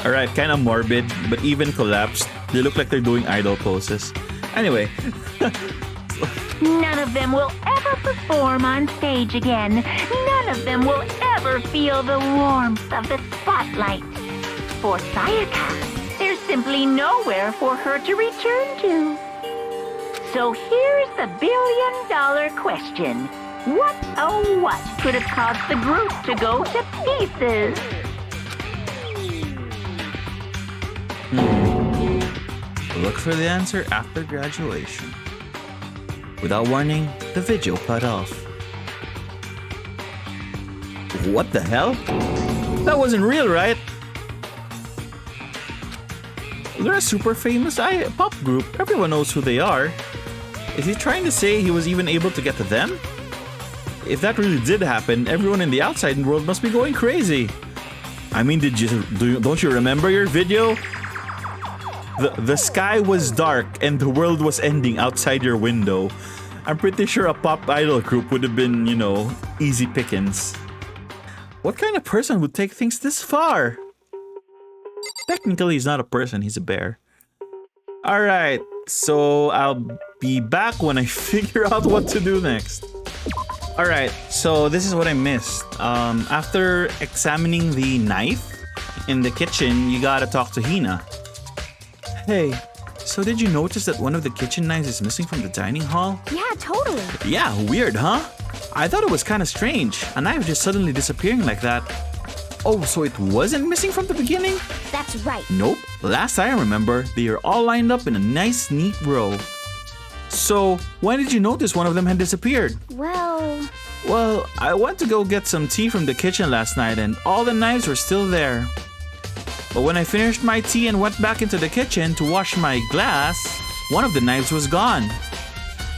A: Alright, kinda morbid, but even collapsed. They look like they're doing idol poses. Anyway.
F: None of them will ever perform on stage again. None of them will ever feel the warmth of the spotlight. For Sayaka, there's simply nowhere for her to return to. So here's the billion-dollar question. What, oh what, could have caused the group to go to pieces?
A: Look for the answer after graduation. Without warning, the video cut off. What the hell? That wasn't real, right? They're a super famous pop group. Everyone knows who they are. Is he trying to say he was even able to get to them? If that really did happen, everyone in the outside world must be going crazy. I mean, don't you remember your video? The sky was dark and the world was ending outside your window. I'm pretty sure a pop idol group would have been, you know, easy pickings. What kind of person would take things this far? Technically, he's not a person, he's a bear. Alright, so I'll be back when I figure out what to do next. Alright, so this is what I missed. After examining the knife in the kitchen, you gotta talk to Hina. Hey, so did you notice that one of the kitchen knives is missing from the dining hall?
C: Yeah, totally.
A: Yeah, weird, huh? I thought it was kind of strange. A knife just suddenly disappearing like that. Oh, so it wasn't missing from the beginning?
C: That's right.
A: Nope. Last I remember, they are all lined up in a nice, neat row. So, when did you notice one of them had disappeared?
C: Well,
A: I went to go get some tea from the kitchen last night and all the knives were still there. But when I finished my tea and went back into the kitchen to wash my glass, one of the knives was gone.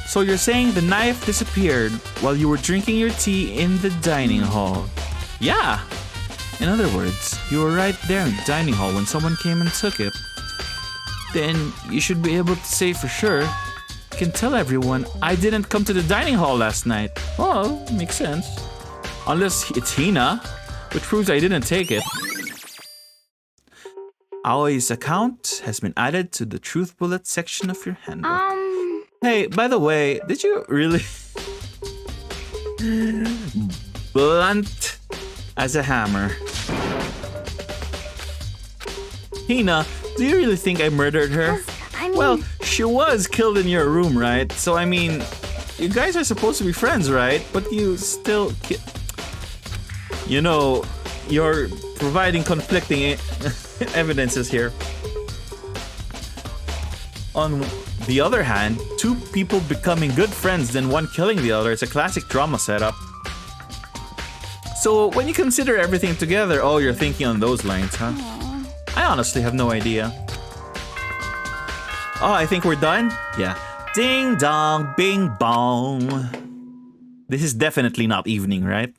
A: So you're saying the knife disappeared while you were drinking your tea in the dining hall? Yeah. In other words, you were right there in the dining hall when someone came and took it. Then you should be able to say for sure, you can tell everyone I didn't come to the dining hall last night. Oh, makes sense. Unless it's Hina, which proves I didn't take it. Aoi's account has been added to the truth bullet section of your handbook. Hey, by the way, did you really... Blunt as a hammer. Hina, do you really think I murdered her?
C: I mean,
A: Well, she was killed in your room, right? So, I mean, you guys are supposed to be friends, right? But you still... You know, you're providing conflicting evidences here. On the other hand, two people becoming good friends then one killing the other is a classic drama setup. So when you consider everything together, oh, you're thinking on those lines, huh? I honestly have no idea. Oh, I think we're done? Yeah. Ding dong, bing bong. This is definitely not evening, right?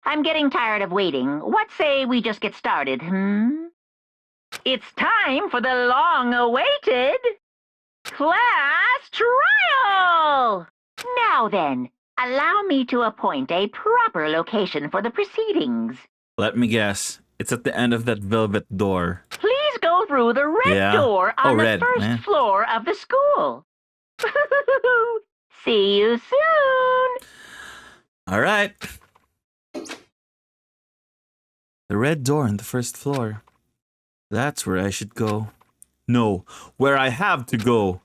F: I'm getting tired of waiting. What say we just get started, It's time for the long-awaited class trial! Now then, allow me to appoint a proper location for the proceedings.
A: Let me guess. It's at the end of that velvet door.
F: Please go through the red
A: Yeah.
F: door on the
A: red,
F: first
A: man.
F: floor of the school. See you soon!
A: All right. The red door on the first floor. That's where I should go. No, where I have to go.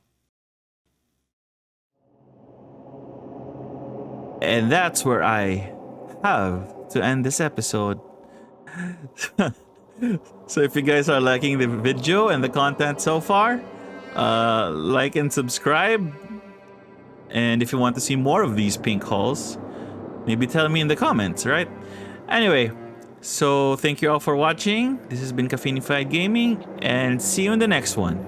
A: And that's where I have to end this episode. So if you guys are liking the video and the content so far, like and subscribe. And if you want to see more of these pink holes, maybe tell me in the comments, right? Anyway, so thank you all for watching. This has been Caffeinified Gaming, and see you in the next one.